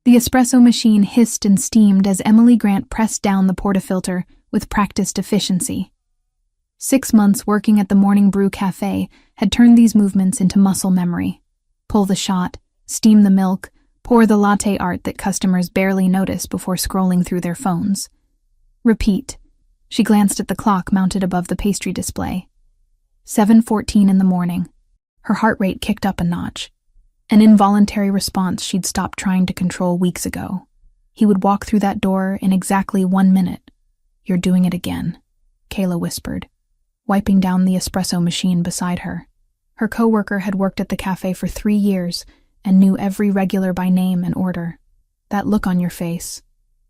The espresso machine hissed and steamed as Emily Grant pressed down the portafilter with practiced efficiency. 6 months working at the Morning Brew Cafe had turned these movements into muscle memory. Pull the shot, steam the milk, pour the latte art that customers barely notice before scrolling through their phones. Repeat. She glanced at the clock mounted above the pastry display. 7:14 in the morning. Her heart rate kicked up a notch. An involuntary response she'd stopped trying to control weeks ago. He would walk through that door in exactly 1 minute. "You're doing it again," Kayla whispered, wiping down the espresso machine beside her. Her coworker had worked at the cafe for 3 years and knew every regular by name and order. That look on your face.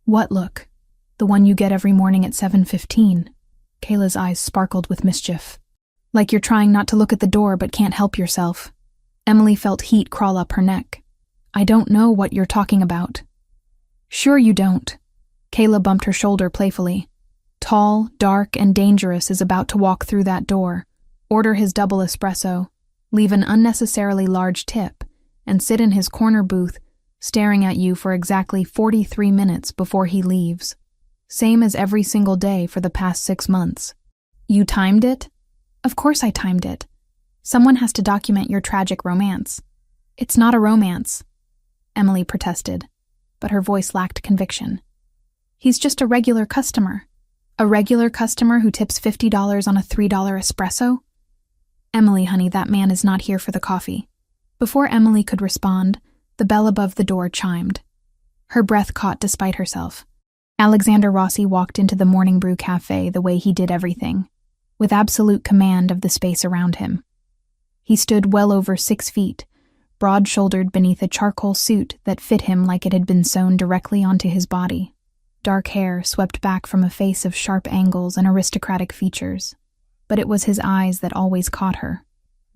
What look? The one you get every morning at 7:15. Kayla's eyes sparkled with mischief. Like you're trying not to look at the door but can't help yourself. Emily felt heat crawl up her neck. "I don't know what you're talking about." "Sure you don't." Kayla bumped her shoulder playfully. "Tall, dark, and dangerous is about to walk through that door, order his double espresso, leave an unnecessarily large tip, and sit in his corner booth, staring at you for exactly 43 minutes before he leaves. Same as every single day for the past 6 months. You timed it?" "Of course I timed it. Someone has to document your tragic romance." "It's not a romance," Emily protested, but her voice lacked conviction. "He's just a regular customer. A regular customer who tips $50 on a $3 espresso?" "Emily, honey, that man is not here for the coffee." Before Emily could respond, the bell above the door chimed. Her breath caught despite herself. Alexander Rossi walked into the Morning Brew Cafe the way he did everything, with absolute command of the space around him. He stood well over 6 feet, broad-shouldered beneath a charcoal suit that fit him like it had been sewn directly onto his body. Dark hair swept back from a face of sharp angles and aristocratic features. But it was his eyes that always caught her.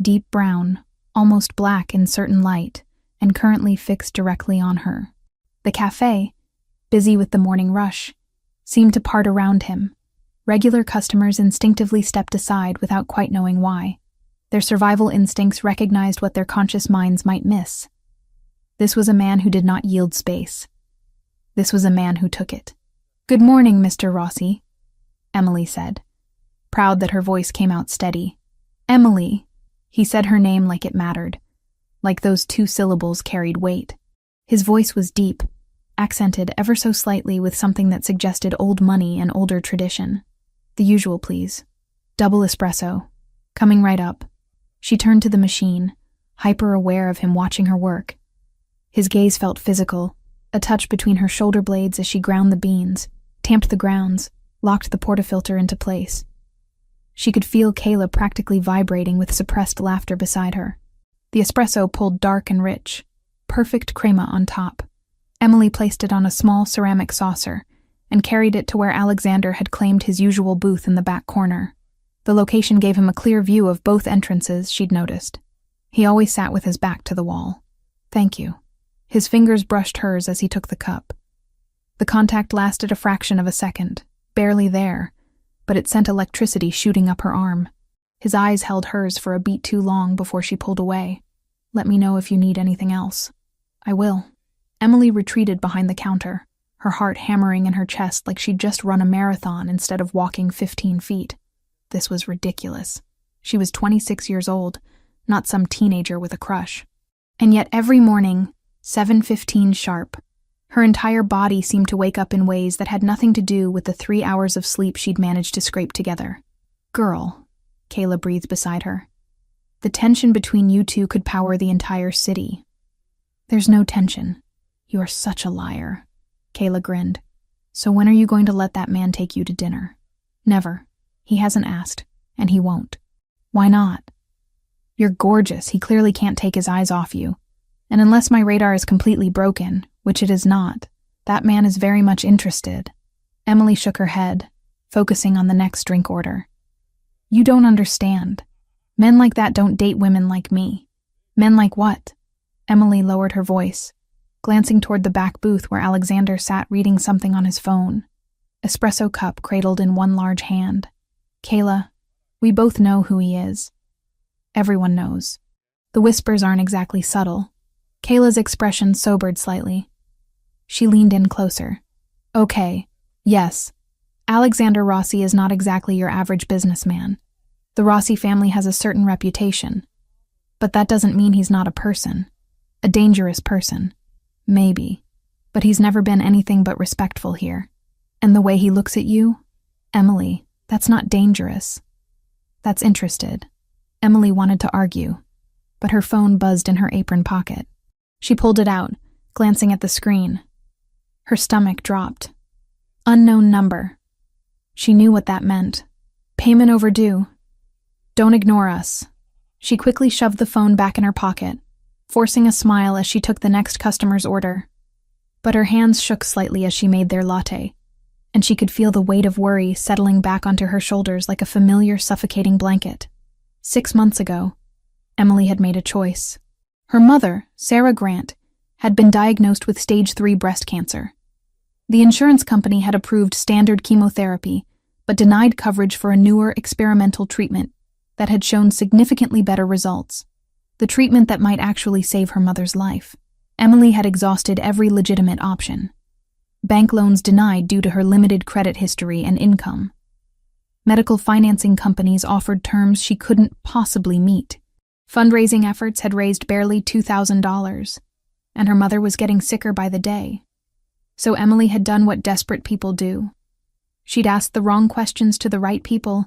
Deep brown, almost black in certain light, and currently fixed directly on her. The cafe, busy with the morning rush, seemed to part around him. Regular customers instinctively stepped aside without quite knowing why. Their survival instincts recognized what their conscious minds might miss. This was a man who did not yield space. This was a man who took it. "Good morning, Mr. Rossi," Emily said, proud that her voice came out steady. "Emily," he said her name like it mattered, like those 2 syllables carried weight. His voice was deep, accented ever so slightly with something that suggested old money and older tradition. "The usual, please. Double espresso. Coming right up." She turned to the machine, hyper-aware of him watching her work. His gaze felt physical, a touch between her shoulder blades as she ground the beans, tamped the grounds, locked the portafilter into place. She could feel Kayla practically vibrating with suppressed laughter beside her. The espresso pulled dark and rich, perfect crema on top. Emily placed it on a small ceramic saucer and carried it to where Alexander had claimed his usual booth in the back corner. The location gave him a clear view of both entrances, she'd noticed. He always sat with his back to the wall. "Thank you." His fingers brushed hers as he took the cup. The contact lasted a fraction of a second, barely there, but it sent electricity shooting up her arm. His eyes held hers for a beat too long before she pulled away. "Let me know if you need anything else." "I will." Emily retreated behind the counter, her heart hammering in her chest like she'd just run a marathon instead of walking 15 feet. This was ridiculous. She was 26 years old, not some teenager with a crush. And yet every morning, 7:15 sharp, her entire body seemed to wake up in ways that had nothing to do with the 3 hours of sleep she'd managed to scrape together. "Girl," Kayla breathed beside her. "The tension between you two could power the entire city." "There's no tension. You are such a liar," Kayla grinned. "So when are you going to let that man take you to dinner?" "Never. He hasn't asked, and he won't." "Why not?" "You're gorgeous. He clearly can't take his eyes off you. And unless my radar is completely broken, which it is not, that man is very much interested." Emily shook her head, focusing on the next drink order. "You don't understand. Men like that don't date women like me." "Men like what?" Emily lowered her voice, glancing toward the back booth where Alexander sat reading something on his phone, espresso cup cradled in one large hand. "Kayla, we both know who he is." "Everyone knows." The whispers aren't exactly subtle. Kayla's expression sobered slightly. She leaned in closer. Okay, yes. Alexander Rossi is not exactly your average businessman. The Rossi family has a certain reputation. But that doesn't mean he's not a person. A dangerous person. Maybe. But he's never been anything but respectful here. And the way he looks at you? Emily, that's not dangerous. That's interested. Emily wanted to argue, but her phone buzzed in her apron pocket. She pulled it out, glancing at the screen. Her stomach dropped. Unknown number. She knew what that meant. Payment overdue. Don't ignore us. She quickly shoved the phone back in her pocket, forcing a smile as she took the next customer's order. But her hands shook slightly as she made their latte, and she could feel the weight of worry settling back onto her shoulders like a familiar suffocating blanket. 6 months ago, Emily had made a choice. Her mother, Sarah Grant, had been diagnosed with stage 3 breast cancer. The insurance company had approved standard chemotherapy, but denied coverage for a newer experimental treatment that had shown significantly better results. The treatment that might actually save her mother's life. Emily had exhausted every legitimate option. Bank loans denied due to her limited credit history and income. Medical financing companies offered terms she couldn't possibly meet. Fundraising efforts had raised barely $2,000, and her mother was getting sicker by the day. So Emily had done what desperate people do. She'd asked the wrong questions to the right people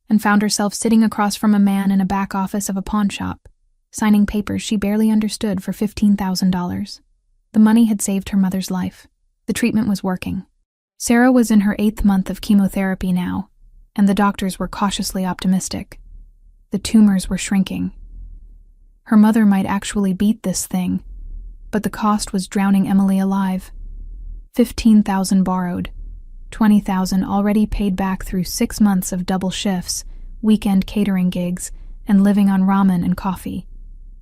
and found herself sitting across from a man in a back office of a pawn shop, signing papers she barely understood for $15,000. The money had saved her mother's life. The treatment was working. Sarah was in her 8th month of chemotherapy now, and the doctors were cautiously optimistic. The tumors were shrinking. Her mother might actually beat this thing, but the cost was drowning Emily alive. $15,000 borrowed, $20,000 already paid back through 6 months of double shifts, weekend catering gigs, and living on ramen and coffee.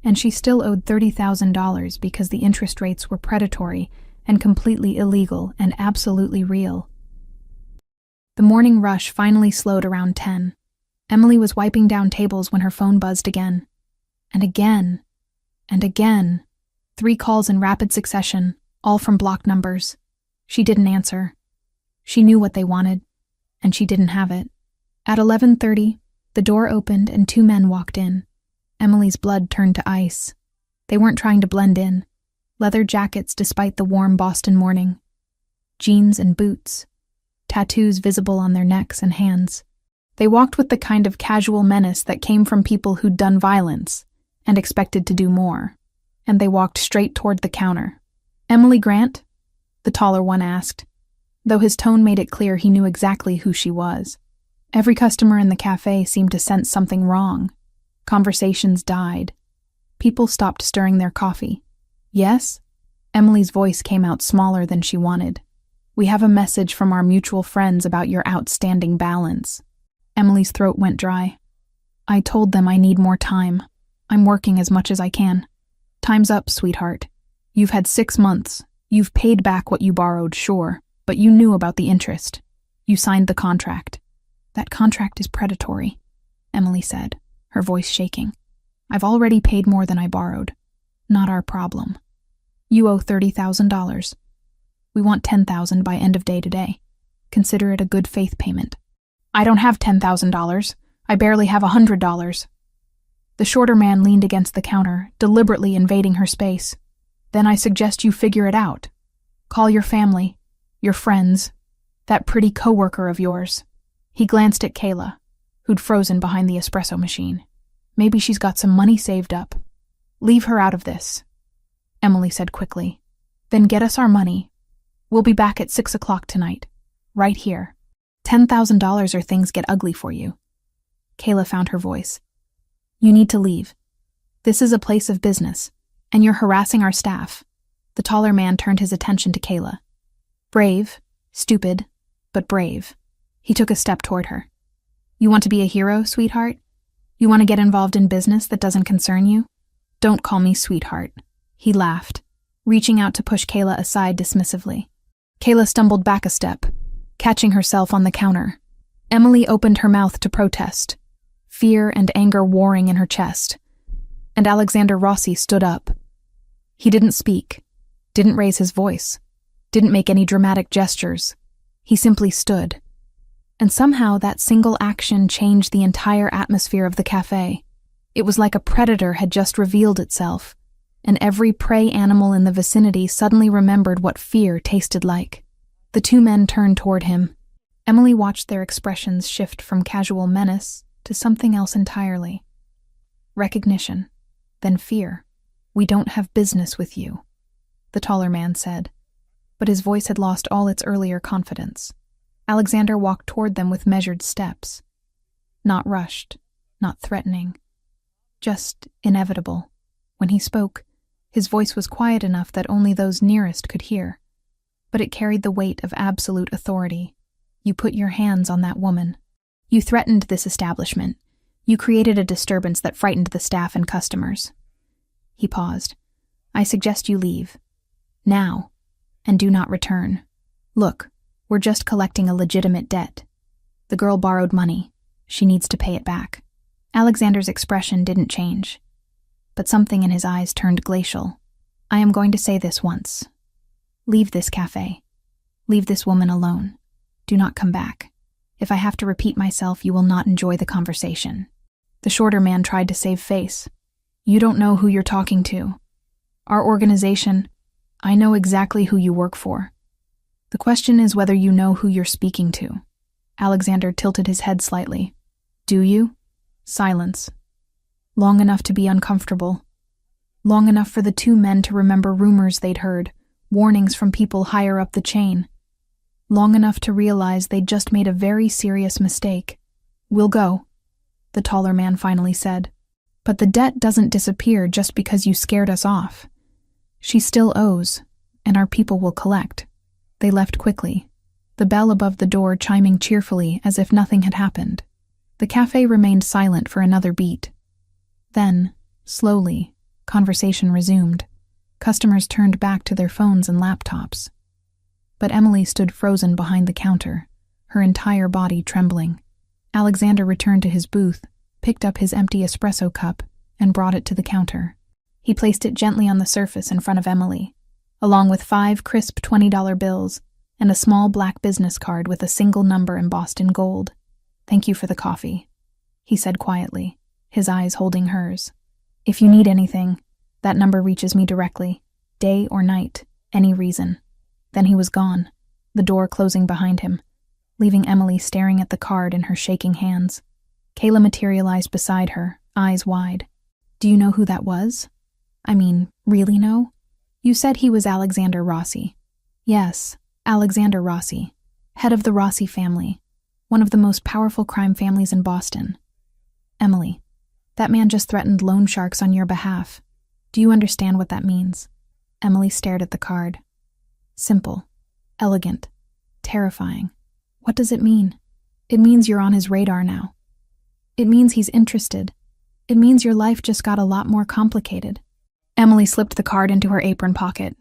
And she still owed $30,000 because the interest rates were predatory and completely illegal and absolutely real. The morning rush finally slowed around 10. Emily was wiping down tables when her phone buzzed again. And again. And again. 3 calls in rapid succession, all from blocked numbers. She didn't answer. She knew what they wanted, and she didn't have it. At 11:30, the door opened and 2 men walked in. Emily's blood turned to ice. They weren't trying to blend in. Leather jackets despite the warm Boston morning. Jeans and boots. Tattoos visible on their necks and hands. They walked with the kind of casual menace that came from people who'd done violence and expected to do more. And they walked straight toward the counter. Emily Grant? The taller one asked, though his tone made it clear he knew exactly who she was. Every customer in the cafe seemed to sense something wrong. Conversations died. People stopped stirring their coffee. Yes? Emily's voice came out smaller than she wanted. We have a message from our mutual friends about your outstanding balance. Emily's throat went dry. I told them I need more time. I'm working as much as I can. Time's up, sweetheart. You've had 6 months. You've paid back what you borrowed, sure, but you knew about the interest. You signed the contract. That contract is predatory, Emily said, her voice shaking. I've already paid more than I borrowed. Not our problem. You owe $30,000. We want $10,000 by end of day today. Consider it a good faith payment. I don't have $10,000. I barely have $100. The shorter man leaned against the counter, deliberately invading her space. Then I suggest you figure it out. Call your family, your friends, that pretty coworker of yours. He glanced at Kayla, who'd frozen behind the espresso machine. Maybe she's got some money saved up. Leave her out of this, Emily said quickly. Then get us our money. We'll be back at 6 o'clock tonight, right here. $10,000 or things get ugly for you. Kayla found her voice. You need to leave. This is a place of business, and you're harassing our staff. The taller man turned his attention to Kayla. Brave, stupid, but brave. He took a step toward her. You want to be a hero, sweetheart? You want to get involved in business that doesn't concern you? Don't call me sweetheart. He laughed, reaching out to push Kayla aside dismissively. Kayla stumbled back a step, catching herself on the counter. Emily opened her mouth to protest, fear and anger warring in her chest. And Alexander Rossi stood up. He didn't speak, didn't raise his voice, didn't make any dramatic gestures. He simply stood. And somehow that single action changed the entire atmosphere of the cafe. It was like a predator had just revealed itself, and every prey animal in the vicinity suddenly remembered what fear tasted like. The two men turned toward him. Emily watched their expressions shift from casual menace to something else entirely. Recognition, then fear. "We don't have business with you," the taller man said, but his voice had lost all its earlier confidence. Alexander walked toward them with measured steps. Not rushed, not threatening, just inevitable. When he spoke, his voice was quiet enough that only those nearest could hear, but it carried the weight of absolute authority. "You put your hands on that woman. You threatened this establishment. You created a disturbance that frightened the staff and customers." He paused. "I suggest you leave. Now. And do not return. Look, we're just collecting a legitimate debt. The girl borrowed money. She needs to pay it back." Alexander's expression didn't change, but something in his eyes turned glacial. "I am going to say this once. Leave this cafe. Leave this woman alone. Do not come back. If I have to repeat myself, you will not enjoy the conversation." The shorter man tried to save face. "You don't know who you're talking to. Our organization, I know exactly who you work for. The question is whether you know who you're speaking to." Alexander tilted his head slightly. "Do you?" Silence. Long enough to be uncomfortable. Long enough for the two men to remember rumors they'd heard, warnings from people higher up the chain. Long enough to realize they'd just made a very serious mistake. "We'll go," the taller man finally said. "But the debt doesn't disappear just because you scared us off. She still owes, and our people will collect." They left quickly, the bell above the door chiming cheerfully as if nothing had happened. The cafe remained silent for another beat. Then, slowly, conversation resumed. Customers turned back to their phones and laptops. But Emily stood frozen behind the counter, her entire body trembling. Alexander returned to his booth, picked up his empty espresso cup, and brought it to the counter. He placed it gently on the surface in front of Emily, along with 5 crisp $20 bills and a small black business card with a single number embossed in gold. "Thank you for the coffee," he said quietly, his eyes holding hers. "If you need anything, that number reaches me directly, day or night, any reason." Then he was gone, the door closing behind him, leaving Emily staring at the card in her shaking hands. Kayla materialized beside her, eyes wide. "Do you know who that was? I mean, really know? You said he was Alexander Rossi." "Yes, Alexander Rossi, head of the Rossi family, one of the most powerful crime families in Boston." "Emily, that man just threatened loan sharks on your behalf. Do you understand what that means?" Emily stared at the card. "Simple, elegant, terrifying. What does it mean?" "It means you're on his radar now. It means he's interested. It means your life just got a lot more complicated." Emily slipped the card into her apron pocket.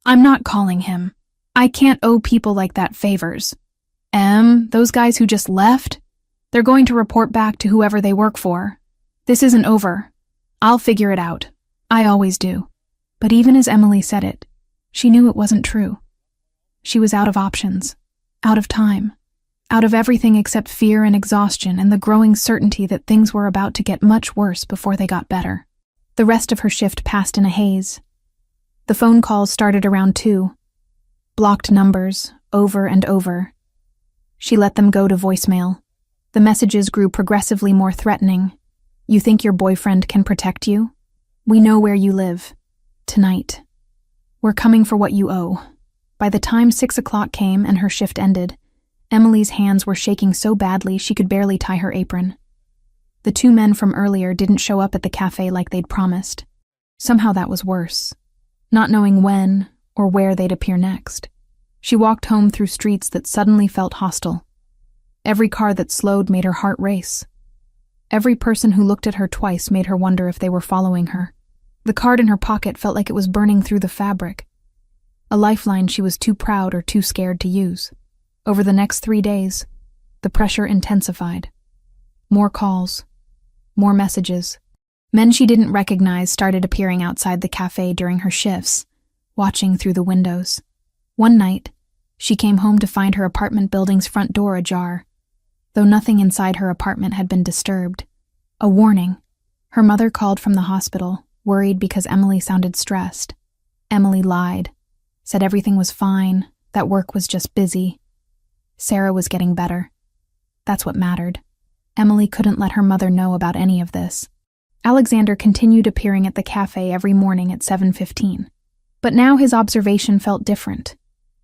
"I'm not calling him. I can't owe people like that favors. Those guys who just left? They're going to report back to whoever they work for. This isn't over. I'll figure it out. I always do." But even as Emily said it, she knew it wasn't true. She was out of options, out of time, out of everything except fear and exhaustion and the growing certainty that things were about to get much worse before they got better. The rest of her shift passed in a haze. The phone calls started around 2. Blocked numbers, over and over. She let them go to voicemail. The messages grew progressively more threatening. "You think your boyfriend can protect you? We know where you live. Tonight. We're coming for what you owe." By the time 6 o'clock came and her shift ended, Emily's hands were shaking so badly she could barely tie her apron. The 2 men from earlier didn't show up at the cafe like they'd promised. Somehow that was worse, not knowing when or where they'd appear next. She walked home through streets that suddenly felt hostile. Every car that slowed made her heart race. Every person who looked at her twice made her wonder if they were following her. The card in her pocket felt like it was burning through the fabric, a lifeline she was too proud or too scared to use. Over the next 3 days, the pressure intensified. More calls, more messages. Men she didn't recognize started appearing outside the cafe during her shifts, watching through the windows. One night, she came home to find her apartment building's front door ajar, though nothing inside her apartment had been disturbed. A warning. Her mother called from the hospital, worried because Emily sounded stressed. Emily lied, said everything was fine, that work was just busy. Sarah was getting better. That's what mattered. Emily couldn't let her mother know about any of this. Alexander continued appearing at the cafe every morning at 7:15. But now his observation felt different,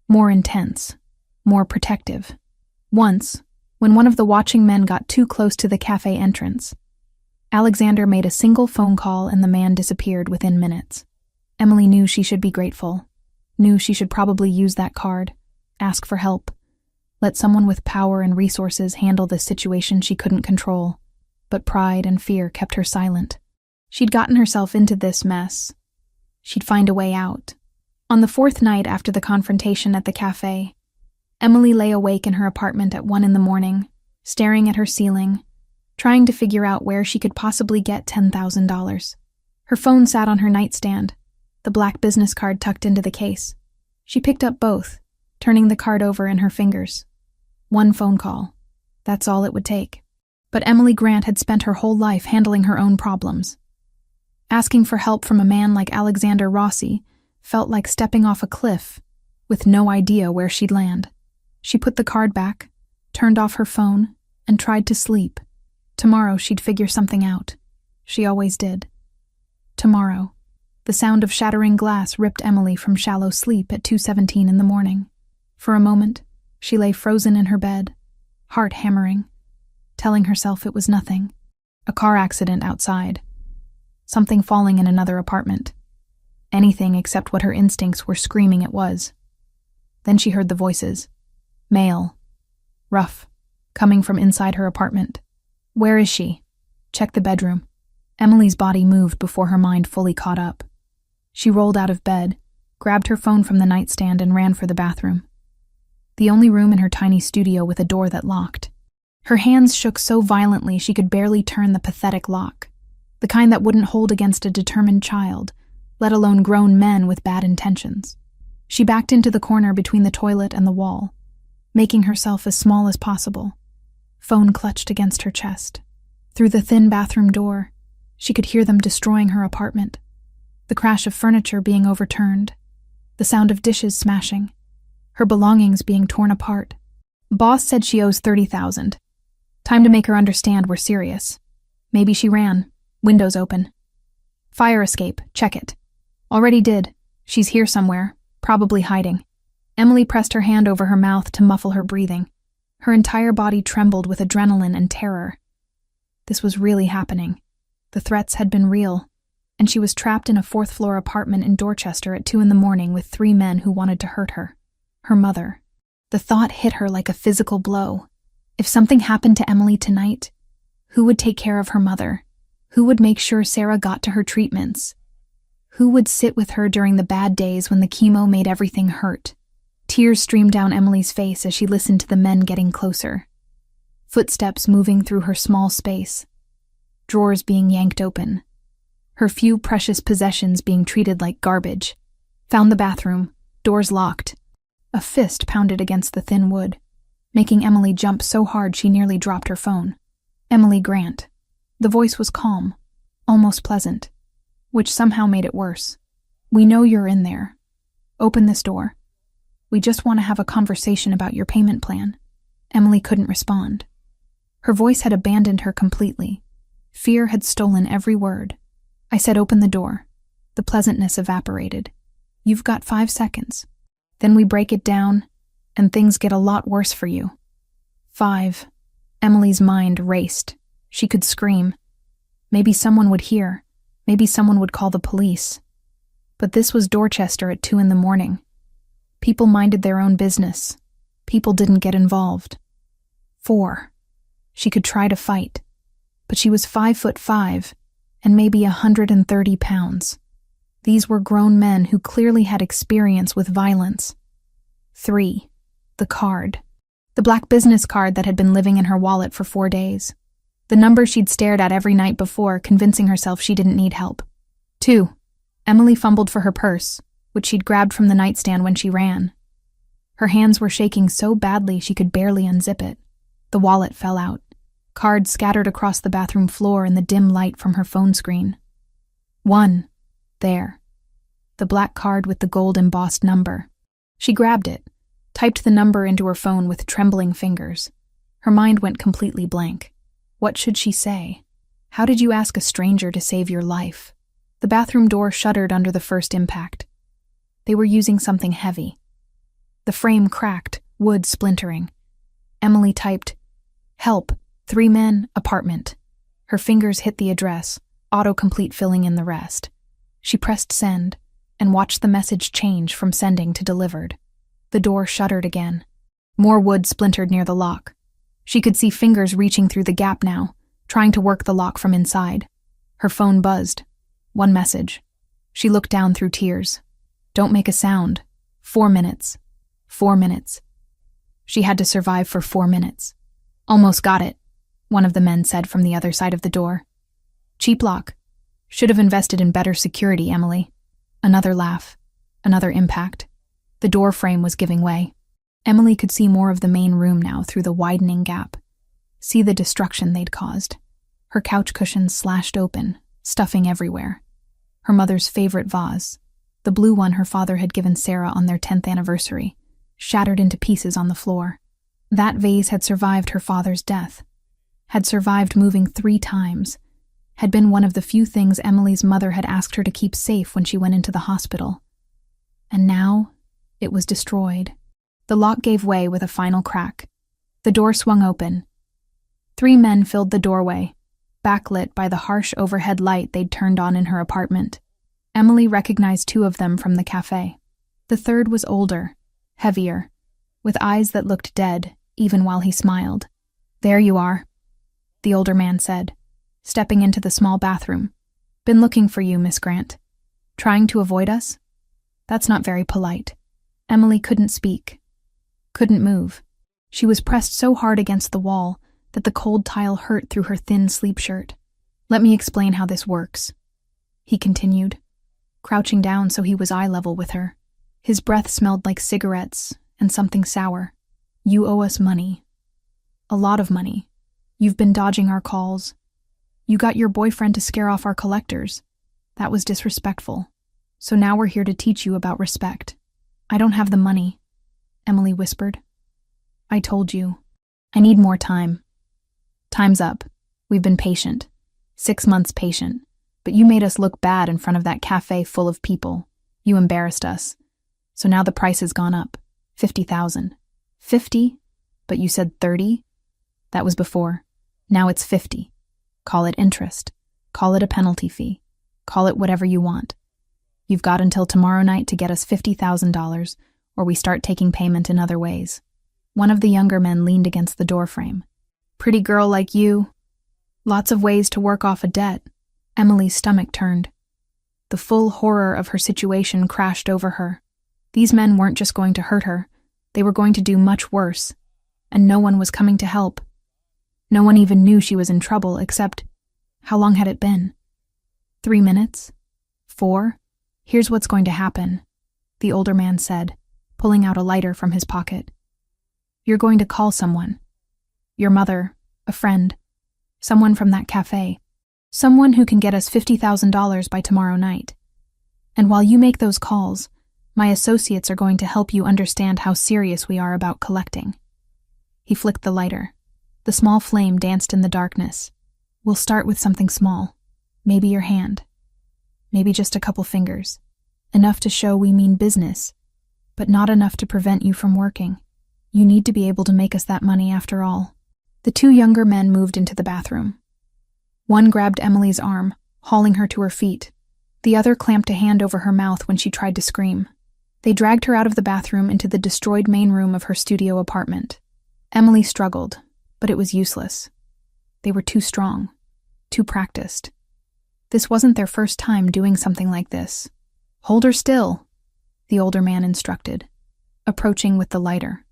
more intense, more protective. Once, when one of the watching men got too close to the cafe entrance, Alexander made a single phone call and the man disappeared within minutes. Emily knew she should be grateful, knew she should probably use that card, ask for help, let someone with power and resources handle this situation she couldn't control. But pride and fear kept her silent. She'd gotten herself into this mess. She'd find a way out. On the fourth night after the confrontation at the cafe, Emily lay awake in her apartment at 1 a.m, staring at her ceiling, trying to figure out where she could possibly get $10,000. Her phone sat on her nightstand, the black business card tucked into the case. She picked up both, turning the card over in her fingers. One phone call. That's all it would take. But Emily Grant had spent her whole life handling her own problems. Asking for help from a man like Alexander Rossi felt like stepping off a cliff, with no idea where she'd land. She put the card back, turned off her phone, and tried to sleep. Tomorrow she'd figure something out. She always did. Tomorrow. The sound of shattering glass ripped Emily from shallow sleep at 2:17 in the morning. For a moment, she lay frozen in her bed, heart hammering, telling herself it was nothing. A car accident outside. Something falling in another apartment. Anything except what her instincts were screaming it was. Then she heard the voices. Male. Rough. Coming from inside her apartment. Where is she? Check the bedroom. Emily's body moved before her mind fully caught up. She rolled out of bed, grabbed her phone from the nightstand and ran for the bathroom. The only room in her tiny studio with a door that locked. Her hands shook so violently she could barely turn the pathetic lock, the kind that wouldn't hold against a determined child, let alone grown men with bad intentions. She backed into the corner between the toilet and the wall, making herself as small as possible. Phone clutched against her chest. Through the thin bathroom door, she could hear them destroying her apartment, the crash of furniture being overturned, the sound of dishes smashing, her belongings being torn apart. Boss said she owes $30,000. Time to make her understand we're serious. Maybe she ran. Windows open. Fire escape. Check it. Already did. She's here somewhere, probably hiding. Emily pressed her hand over her mouth to muffle her breathing. Her entire body trembled with adrenaline and terror. This was really happening. The threats had been real, and she was trapped in a fourth-floor apartment in Dorchester at 2 a.m. with 3 men who wanted to hurt her. Her mother. The thought hit her like a physical blow. If something happened to Emily tonight, who would take care of her mother? Who would make sure Sarah got to her treatments? Who would sit with her during the bad days when the chemo made everything hurt? Tears streamed down Emily's face as she listened to the men getting closer. Footsteps moving through her small space. Drawers being yanked open. Her few precious possessions being treated like garbage. Found the bathroom. Doors locked. A fist pounded against the thin wood, making Emily jump so hard she nearly dropped her phone. Emily Grant. The voice was calm, almost pleasant, which somehow made it worse. We know you're in there. Open this door. We just want to have a conversation about your payment plan. Emily couldn't respond. Her voice had abandoned her completely. Fear had stolen every word. I said open the door. The pleasantness evaporated. You've got 5 seconds. Then we break it down, and things get a lot worse for you. 5. Emily's mind raced. She could scream. Maybe someone would hear. Maybe someone would call the police. But this was Dorchester at 2 a.m. People minded their own business. People didn't get involved. 4. She could try to fight, but she was 5'5" and maybe 130 pounds. These were grown men who clearly had experience with violence. 3. The card. The black business card that had been living in her wallet for 4 days. The number she'd stared at every night before, convincing herself she didn't need help. 2. Emily fumbled for her purse, which she'd grabbed from the nightstand when she ran. Her hands were shaking so badly she could barely unzip it. The wallet fell out. Cards scattered across the bathroom floor in the dim light from her phone screen. One. There. The black card with the gold embossed number. She grabbed it, typed the number into her phone with trembling fingers. Her mind went completely blank. What should she say? How did you ask a stranger to save your life? The bathroom door shuddered under the first impact. They were using something heavy. The frame cracked, wood splintering. Emily typed, "Help, 3 men, apartment." Her fingers hit the address, autocomplete filling in the rest. She pressed send and watched the message change from sending to delivered. The door shuddered again. More wood splintered near the lock. She could see fingers reaching through the gap now, trying to work the lock from inside. Her phone buzzed. One message. She looked down through tears. "Don't make a sound. 4 minutes. 4 minutes." She had to survive for 4 minutes. "Almost got it," one of the men said from the other side of the door. "Cheap lock. Should have invested in better security, Emily." Another laugh. Another impact. The door frame was giving way. Emily could see more of the main room now through the widening gap. See the destruction they'd caused. Her couch cushions slashed open, stuffing everywhere. Her mother's favorite vase, the blue one her father had given Sarah on their 10th anniversary, shattered into pieces on the floor. That vase had survived her father's death, had survived moving 3 times, had been one of the few things Emily's mother had asked her to keep safe when she went into the hospital. And now, it was destroyed. The lock gave way with a final crack. The door swung open. 3 men filled the doorway, backlit by the harsh overhead light they'd turned on in her apartment. Emily recognized 2 of them from the cafe. The third was older, heavier, with eyes that looked dead, even while he smiled. "There you are," the older man said, stepping into the small bathroom. "Been looking for you, Miss Grant. Trying to avoid us? That's not very polite." Emily couldn't speak, couldn't move. She was pressed so hard against the wall that the cold tile hurt through her thin sleep shirt. "Let me explain how this works," he continued, crouching down so he was eye level with her. His breath smelled like cigarettes and something sour. "You owe us money. A lot of money. You've been dodging our calls. You got your boyfriend to scare off our collectors. That was disrespectful. So now we're here to teach you about respect." "I don't have the money," Emily whispered. "I told you. I need more time." "Time's up. We've been patient. 6 months patient. But you made us look bad in front of that cafe full of people. You embarrassed us. So now the price has gone up. 50,000. 50? But you said 30? That was before. Now it's 50. Call it interest. Call it a penalty fee. Call it whatever you want. You've got until tomorrow night to get us $50,000, or we start taking payment in other ways." One of the younger men leaned against the doorframe. "Pretty girl like you. Lots of ways to work off a debt." Emily's stomach turned. The full horror of her situation crashed over her. These men weren't just going to hurt her. They were going to do much worse. And no one was coming to help. No one even knew she was in trouble, except, how long had it been? 3 minutes? 4? "Here's what's going to happen," the older man said, pulling out a lighter from his pocket. "You're going to call someone. Your mother, a friend, someone from that cafe. Someone who can get us $50,000 by tomorrow night. And while you make those calls, my associates are going to help you understand how serious we are about collecting." He flicked the lighter. The small flame danced in the darkness. "We'll start with something small. Maybe your hand. Maybe just a couple fingers. Enough to show we mean business, but not enough to prevent you from working. You need to be able to make us that money after all." The 2 younger men moved into the bathroom. One grabbed Emily's arm, hauling her to her feet. The other clamped a hand over her mouth when she tried to scream. They dragged her out of the bathroom into the destroyed main room of her studio apartment. Emily struggled, but it was useless. They were too strong, too practiced. This wasn't their first time doing something like this. "Hold her still," the older man instructed, approaching with the lighter.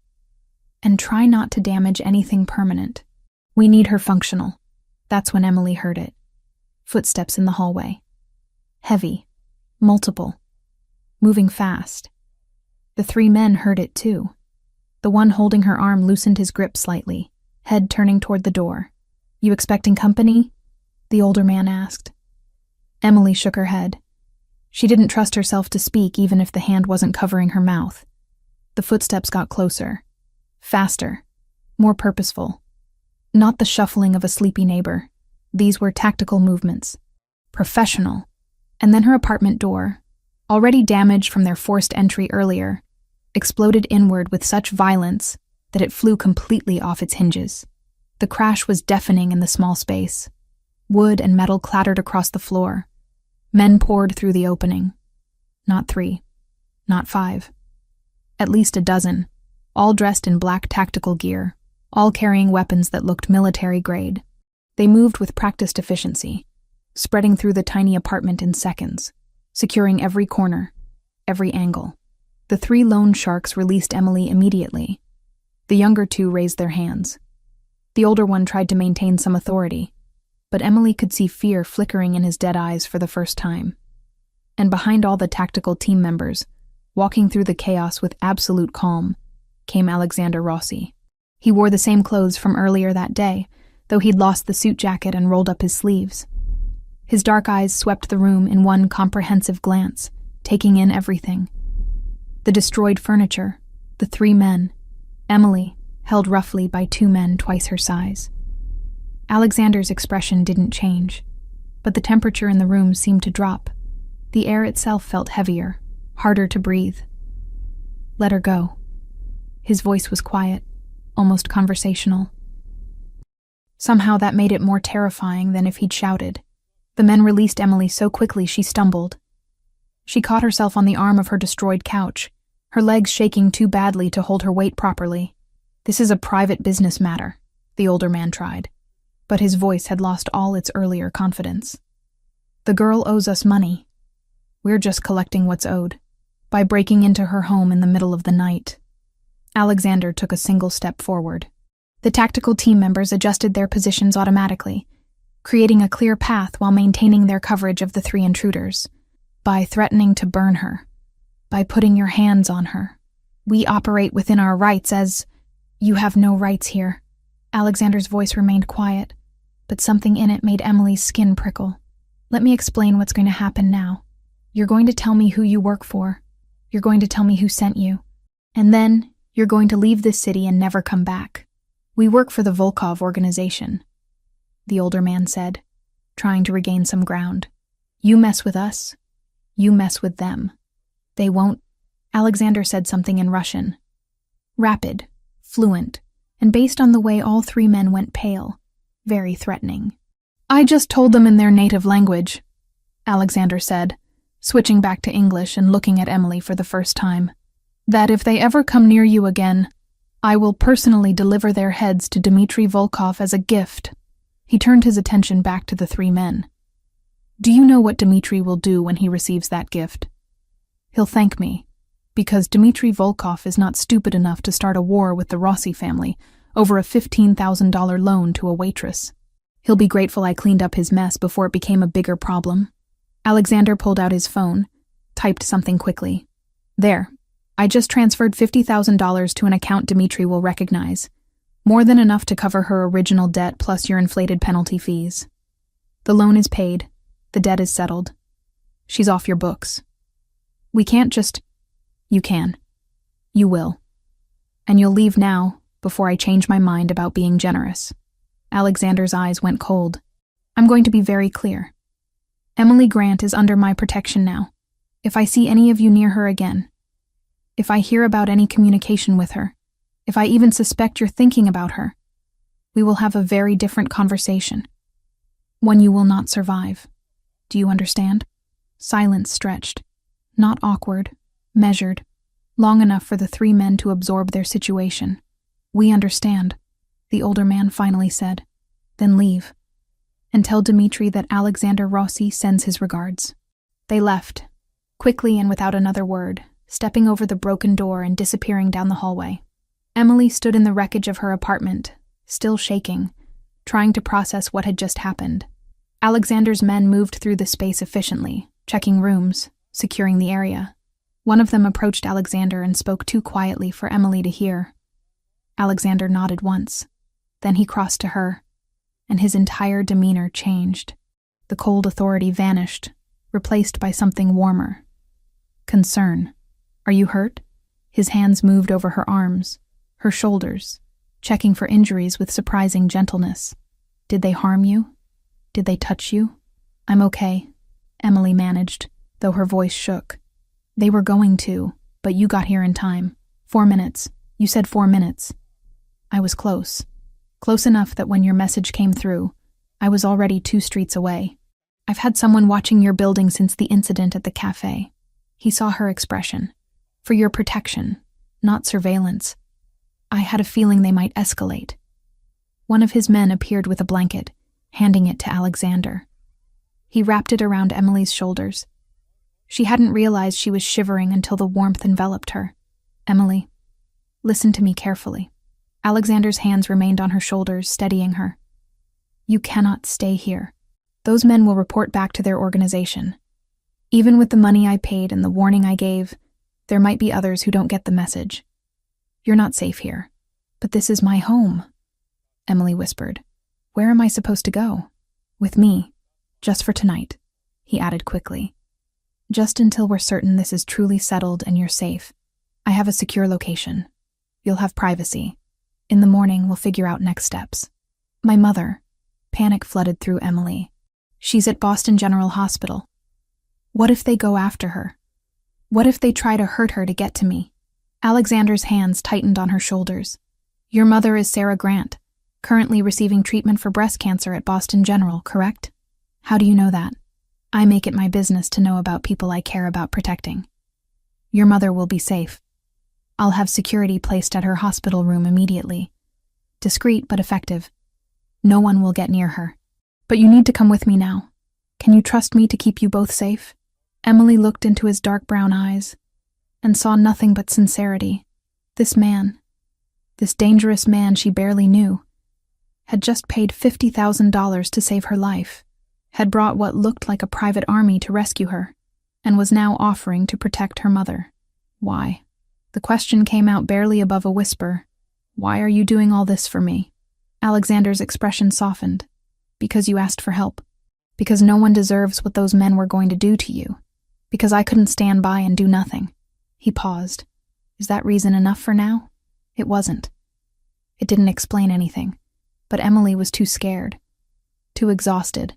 "And try not to damage anything permanent. We need her functional." That's when Emily heard it. Footsteps in the hallway. Heavy. Multiple. Moving fast. The 3 men heard it too. The one holding her arm loosened his grip slightly, head turning toward the door. "You expecting company?" the older man asked. Emily shook her head. She didn't trust herself to speak even if the hand wasn't covering her mouth. The footsteps got closer. Faster. More purposeful. Not the shuffling of a sleepy neighbor. These were tactical movements. Professional. And then her apartment door, already damaged from their forced entry earlier, exploded inward with such violence that it flew completely off its hinges. The crash was deafening in the small space. Wood and metal clattered across the floor. Men poured through the opening. Not 3. Not 5. At least a dozen, all dressed in black tactical gear, all carrying weapons that looked military grade. They moved with practiced efficiency, spreading through the tiny apartment in seconds, securing every corner, every angle. The 3 loan sharks released Emily immediately. The younger 2 raised their hands. The older one tried to maintain some authority, but Emily could see fear flickering in his dead eyes for the first time. And behind all the tactical team members, walking through the chaos with absolute calm, came Alexander Rossi. He wore the same clothes from earlier that day, though he'd lost the suit jacket and rolled up his sleeves. His dark eyes swept the room in one comprehensive glance, taking in everything. The destroyed furniture, the 3 men, Emily, held roughly by 2 men twice her size. Alexander's expression didn't change, but the temperature in the room seemed to drop. The air itself felt heavier, harder to breathe. "Let her go." His voice was quiet, almost conversational. Somehow that made it more terrifying than if he'd shouted. The men released Emily so quickly she stumbled. She caught herself on the arm of her destroyed couch, her legs shaking too badly to hold her weight properly. "This is a private business matter," the older man tried, but his voice had lost all its earlier confidence. "The girl owes us money. We're just collecting what's owed, by breaking into her home in the middle of the night." Alexander took a single step forward. The tactical team members adjusted their positions automatically, creating a clear path while maintaining their coverage of the 3 intruders. "By threatening to burn her. By putting your hands on her. We operate within our rights as—" "You have no rights here." Alexander's voice remained quiet, but something in it made Emily's skin prickle. "Let me explain what's going to happen now. You're going to tell me who you work for. You're going to tell me who sent you. And then you're going to leave this city and never come back. We work for the Volkov organization," the older man said, trying to regain some ground. "You mess with us, you mess with them. They won't—" Alexander said something in Russian. Rapid, fluent, and based on the way all 3 men went pale, very threatening. "I just told them in their native language," Alexander said, switching back to English and looking at Emily for the first time, "that if they ever come near you again, I will personally deliver their heads to Dmitry Volkov as a gift." He turned his attention back to the 3 men. "Do you know what Dmitry will do when he receives that gift? He'll thank me, because Dmitry Volkov is not stupid enough to start a war with the Rossi family over a $15,000 loan to a waitress. He'll be grateful I cleaned up his mess before it became a bigger problem." Alexander pulled out his phone, typed something quickly. "There. I just transferred $50,000 to an account Dmitry will recognize. More than enough to cover her original debt plus your inflated penalty fees. The loan is paid. The debt is settled. She's off your books. We can't just—" "You can. You will. And you'll leave now, before I change my mind about being generous." Alexander's eyes went cold. "I'm going to be very clear. Emily Grant is under my protection now. If I see any of you near her again, if I hear about any communication with her, if I even suspect you're thinking about her, we will have a very different conversation. One you will not survive. Do you understand?" Silence stretched. Not awkward, measured, long enough for the 3 men to absorb their situation. "We understand," the older man finally said. "Then leave. And tell Dmitry that Alexander Rossi sends his regards." They left, quickly and without another word, stepping over the broken door and disappearing down the hallway. Emily stood in the wreckage of her apartment, still shaking, trying to process what had just happened. Alexander's men moved through the space efficiently, checking rooms, securing the area. One of them approached Alexander and spoke too quietly for Emily to hear. Alexander nodded once. Then he crossed to her, and his entire demeanor changed. The cold authority vanished, replaced by something warmer. Concern. Are you hurt? His hands moved over her arms, her shoulders, checking for injuries with surprising gentleness. Did they harm you? Did they touch you? I'm okay, Emily managed, though her voice shook. They were going to, but you got here in time. 4 minutes. You said 4 minutes. I was close. Close enough that when your message came through, I was already 2 streets away. I've had someone watching your building since the incident at the cafe. He saw her expression. For your protection, not surveillance. I had a feeling they might escalate. One of his men appeared with a blanket, handing it to Alexander. He wrapped it around Emily's shoulders. She hadn't realized she was shivering until the warmth enveloped her. Emily, listen to me carefully. Alexander's hands remained on her shoulders, steadying her. You cannot stay here. Those men will report back to their organization. Even with the money I paid and the warning I gave, there might be others who don't get the message. You're not safe here. But this is my home, Emily whispered. Where am I supposed to go? With me. Just for tonight, he added quickly. Just until we're certain this is truly settled and you're safe. I have a secure location. You'll have privacy. In the morning, we'll figure out next steps. My mother. Panic flooded through Emily. She's at Boston General Hospital. What if they go after her? What if they try to hurt her to get to me? Alexander's hands tightened on her shoulders. Your mother is Sarah Grant, currently receiving treatment for breast cancer at Boston General, correct? How do you know that? I make it my business to know about people I care about protecting. Your mother will be safe. I'll have security placed at her hospital room immediately. Discreet but effective. No one will get near her. But you need to come with me now. Can you trust me to keep you both safe? Emily looked into his dark brown eyes and saw nothing but sincerity. This man, this dangerous man she barely knew, had just paid $50,000 to save her life, had brought what looked like a private army to rescue her, and was now offering to protect her mother. Why? The question came out barely above a whisper. Why are you doing all this for me? Alexander's expression softened. Because you asked for help. Because no one deserves what those men were going to do to you. Because I couldn't stand by and do nothing. He paused. Is that reason enough for now? It wasn't. It didn't explain anything. But Emily was too scared. Too exhausted.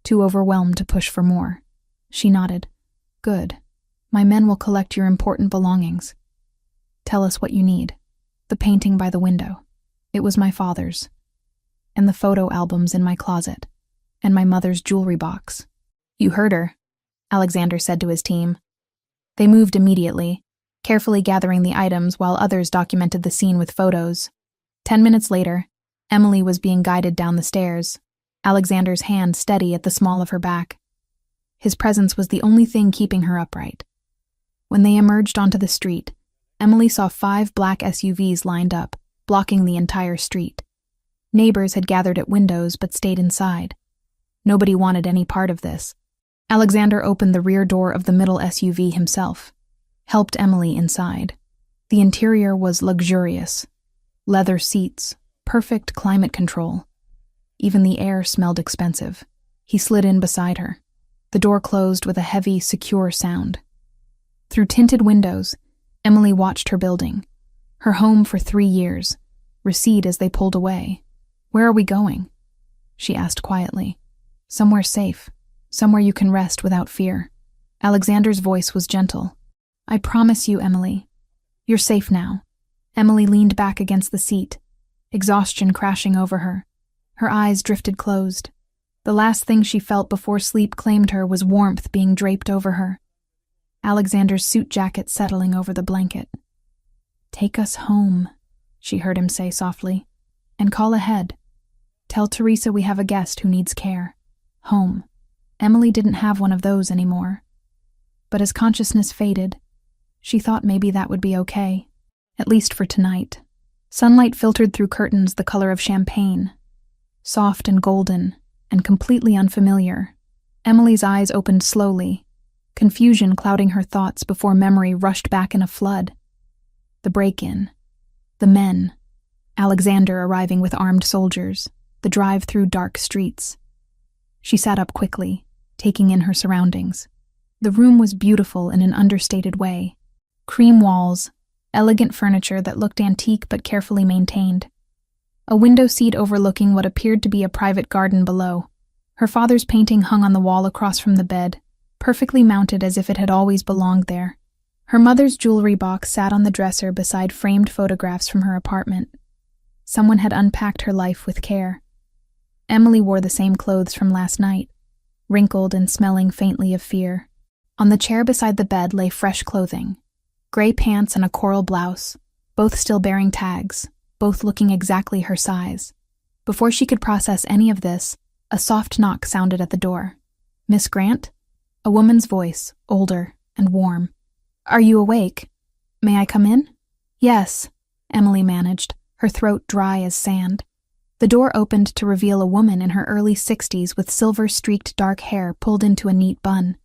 Too overwhelmed to push for more. She nodded. Good. My men will collect your important belongings. Tell us what you need. The painting by the window. It was my father's. And the photo albums in my closet. And my mother's jewelry box. You heard her, Alexander said to his team. They moved immediately, carefully gathering the items while others documented the scene with photos. 10 minutes later, Emily was being guided down the stairs, Alexander's hand steady at the small of her back. His presence was the only thing keeping her upright. When they emerged onto the street, Emily saw 5 black SUVs lined up, blocking the entire street. Neighbors had gathered at windows but stayed inside. Nobody wanted any part of this. Alexander opened the rear door of the middle SUV himself, helped Emily inside. The interior was luxurious. Leather seats, perfect climate control. Even the air smelled expensive. He slid in beside her. The door closed with a heavy, secure sound. Through tinted windows, Emily watched her building, her home for 3 years, recede as they pulled away. Where are we going? She asked quietly. Somewhere safe, somewhere you can rest without fear. Alexander's voice was gentle. I promise you, Emily. You're safe now. Emily leaned back against the seat, exhaustion crashing over her. Her eyes drifted closed. The last thing she felt before sleep claimed her was warmth being draped over her. Alexander's suit jacket settling over the blanket. Take us home, she heard him say softly. And call ahead. Tell Teresa we have a guest who needs care. Home. Emily didn't have one of those anymore. But as consciousness faded, she thought maybe that would be okay, at least for tonight. Sunlight filtered through curtains the color of champagne, soft and golden, and completely unfamiliar. Emily's eyes opened slowly, confusion clouding her thoughts before memory rushed back in a flood. The break-in. The men. Alexander arriving with armed soldiers, the drive through dark streets. She sat up quickly, taking in her surroundings. The room was beautiful in an understated way. Cream walls, elegant furniture that looked antique but carefully maintained. A window seat overlooking what appeared to be a private garden below. Her father's painting hung on the wall across from the bed, perfectly mounted as if it had always belonged there. Her mother's jewelry box sat on the dresser beside framed photographs from her apartment. Someone had unpacked her life with care. Emily wore the same clothes from last night, wrinkled and smelling faintly of fear. On the chair beside the bed lay fresh clothing, gray pants and a coral blouse, both still bearing tags, both looking exactly her size. Before she could process any of this, a soft knock sounded at the door. "Miss Grant?" A woman's voice, older and warm. "Are you awake? May I come in?" "Yes," Emily managed, her throat dry as sand. The door opened to reveal a woman in her early 60s with silver-streaked dark hair pulled into a neat bun.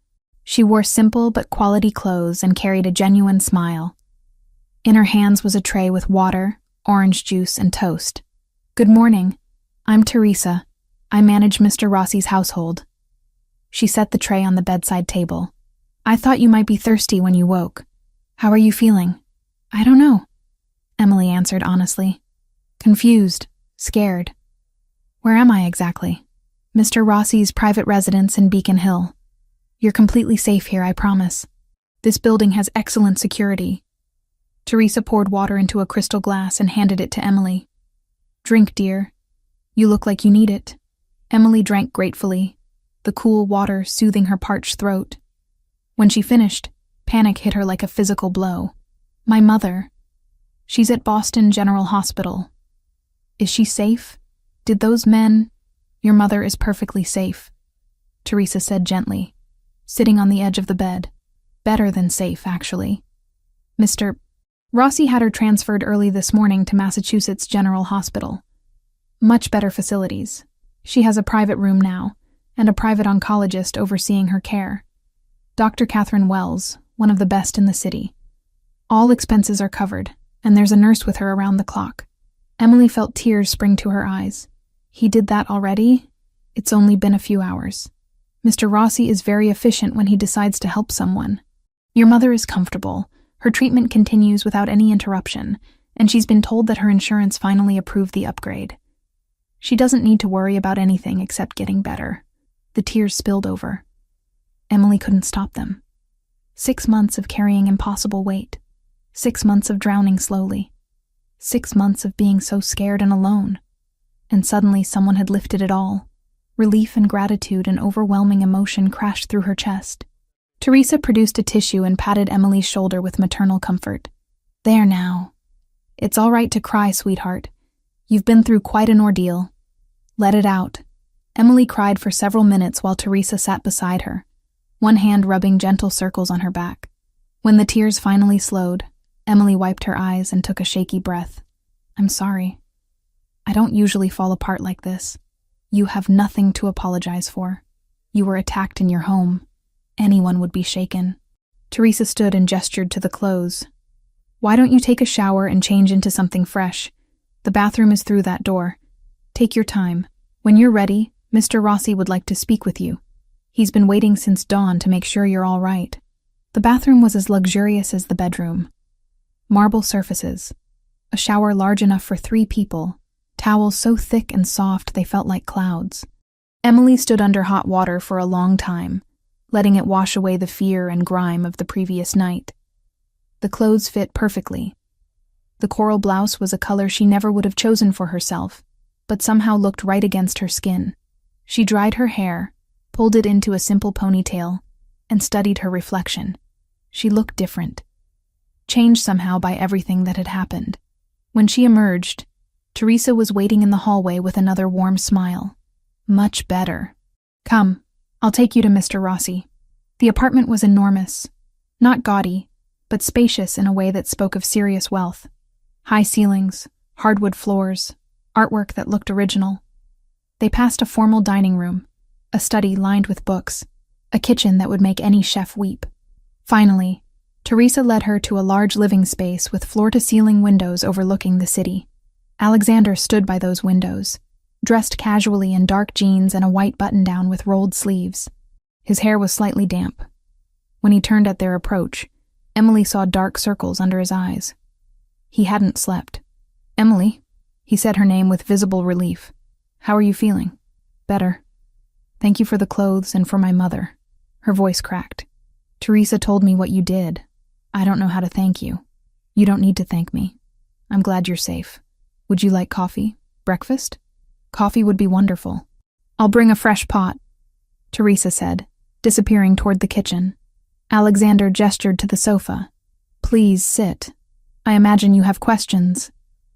She wore simple but quality clothes and carried a genuine smile. In her hands was a tray with water, orange juice, and toast. "Good morning. I'm Teresa. I manage Mr. Rossi's household." She set the tray on the bedside table. "I thought you might be thirsty when you woke. How are you feeling?" "I don't know," Emily answered honestly. "Confused, scared." "Where am I exactly?" "Mr. Rossi's private residence in Beacon Hill. You're completely safe here, I promise. This building has excellent security." Teresa poured water into a crystal glass and handed it to Emily. "Drink, dear. You look like you need it." Emily drank gratefully, the cool water soothing her parched throat. When she finished, panic hit her like a physical blow. "My mother. She's at Boston General Hospital. Is she safe? Did those men—" "Your mother is perfectly safe," Teresa said gently, sitting on the edge of the bed. "Better than safe, actually. Mr. Rossi had her transferred early this morning to Massachusetts General Hospital. Much better facilities. She has a private room now, and a private oncologist overseeing her care. Dr. Catherine Wells, one of the best in the city. All expenses are covered, and there's a nurse with her around the clock." Emily felt tears spring to her eyes. "He did that already? It's only been a few hours. Mr. Rossi is very efficient when he decides to help someone. Your mother is comfortable. Her treatment continues without any interruption, and she's been told that her insurance finally approved the upgrade. She doesn't need to worry about anything except getting better." The tears spilled over. Emily couldn't stop them. 6 months of carrying impossible weight. 6 months of drowning slowly. 6 months of being so scared and alone. And suddenly someone had lifted it all. Relief and gratitude and overwhelming emotion crashed through her chest. Teresa produced a tissue and patted Emily's shoulder with maternal comfort. "There now. It's all right to cry, sweetheart. You've been through quite an ordeal. Let it out." Emily cried for several minutes while Teresa sat beside her, one hand rubbing gentle circles on her back. When the tears finally slowed, Emily wiped her eyes and took a shaky breath. "I'm sorry. I don't usually fall apart like this. You have nothing to apologize for. You were attacked in your home. Anyone would be shaken." Teresa stood and gestured to the clothes. "Why don't you take a shower and change into something fresh? The bathroom is through that door. Take your time. When you're ready, Mr. Rossi would like to speak with you. He's been waiting since dawn to make sure you're all right." The bathroom was as luxurious as the bedroom. Marble surfaces, a shower large enough for 3 people, towels so thick and soft they felt like clouds. Emily stood under hot water for a long time, letting it wash away the fear and grime of the previous night. The clothes fit perfectly. The coral blouse was a color she never would have chosen for herself, but somehow looked right against her skin. She dried her hair, pulled it into a simple ponytail, and studied her reflection. She looked different, changed somehow by everything that had happened. When she emerged, Teresa was waiting in the hallway with another warm smile. "Much better. Come, I'll take you to Mr. Rossi." The apartment was enormous, not gaudy, but spacious in a way that spoke of serious wealth. High ceilings, hardwood floors, artwork that looked original. They passed a formal dining room, a study lined with books, a kitchen that would make any chef weep. Finally, Teresa led her to a large living space with floor-to-ceiling windows overlooking the city. Alexander stood by those windows, dressed casually in dark jeans and a white button-down with rolled sleeves. His hair was slightly damp. When he turned at their approach, Emily saw dark circles under his eyes. He hadn't slept. "Emily," he said her name with visible relief. "How are you feeling?" "Better. Thank you for the clothes and for my mother." Her voice cracked. "Teresa told me what you did. I don't know how to thank you." "You don't need to thank me. I'm glad you're safe. Would you like coffee? Breakfast?" "Coffee would be wonderful." "I'll bring a fresh pot," Teresa said, disappearing toward the kitchen. Alexander gestured to the sofa. "Please sit. I imagine you have questions."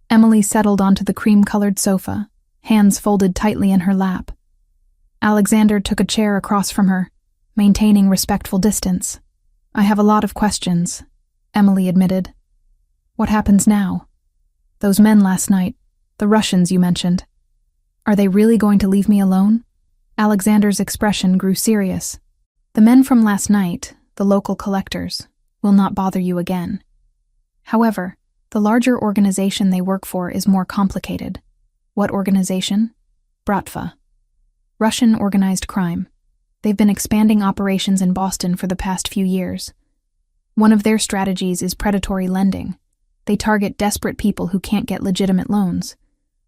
Emily settled onto the cream-colored sofa, hands folded tightly in her lap. Alexander took a chair across from her, maintaining respectful distance. "I have a lot of questions," Emily admitted. "What happens now? Those men last night, the Russians you mentioned. Are they really going to leave me alone?" Alexander's expression grew serious. "The men from last night, the local collectors, will not bother you again. However, the larger organization they work for is more complicated." "What organization?" "Bratva. Russian organized crime. They've been expanding operations in Boston for the past few years. One of their strategies is predatory lending. They target desperate people who can't get legitimate loans.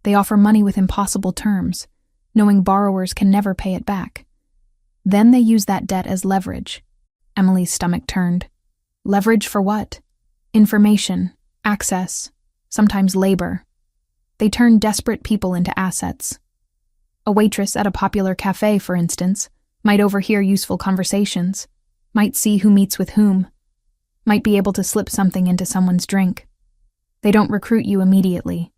They offer money with impossible terms, knowing borrowers can never pay it back. Then they use that debt as leverage." Emily's stomach turned. "Leverage for what?" "Information, access, sometimes labor. They turn desperate people into assets. A waitress at a popular cafe, for instance, might overhear useful conversations, might see who meets with whom, might be able to slip something into someone's drink. They don't recruit you immediately.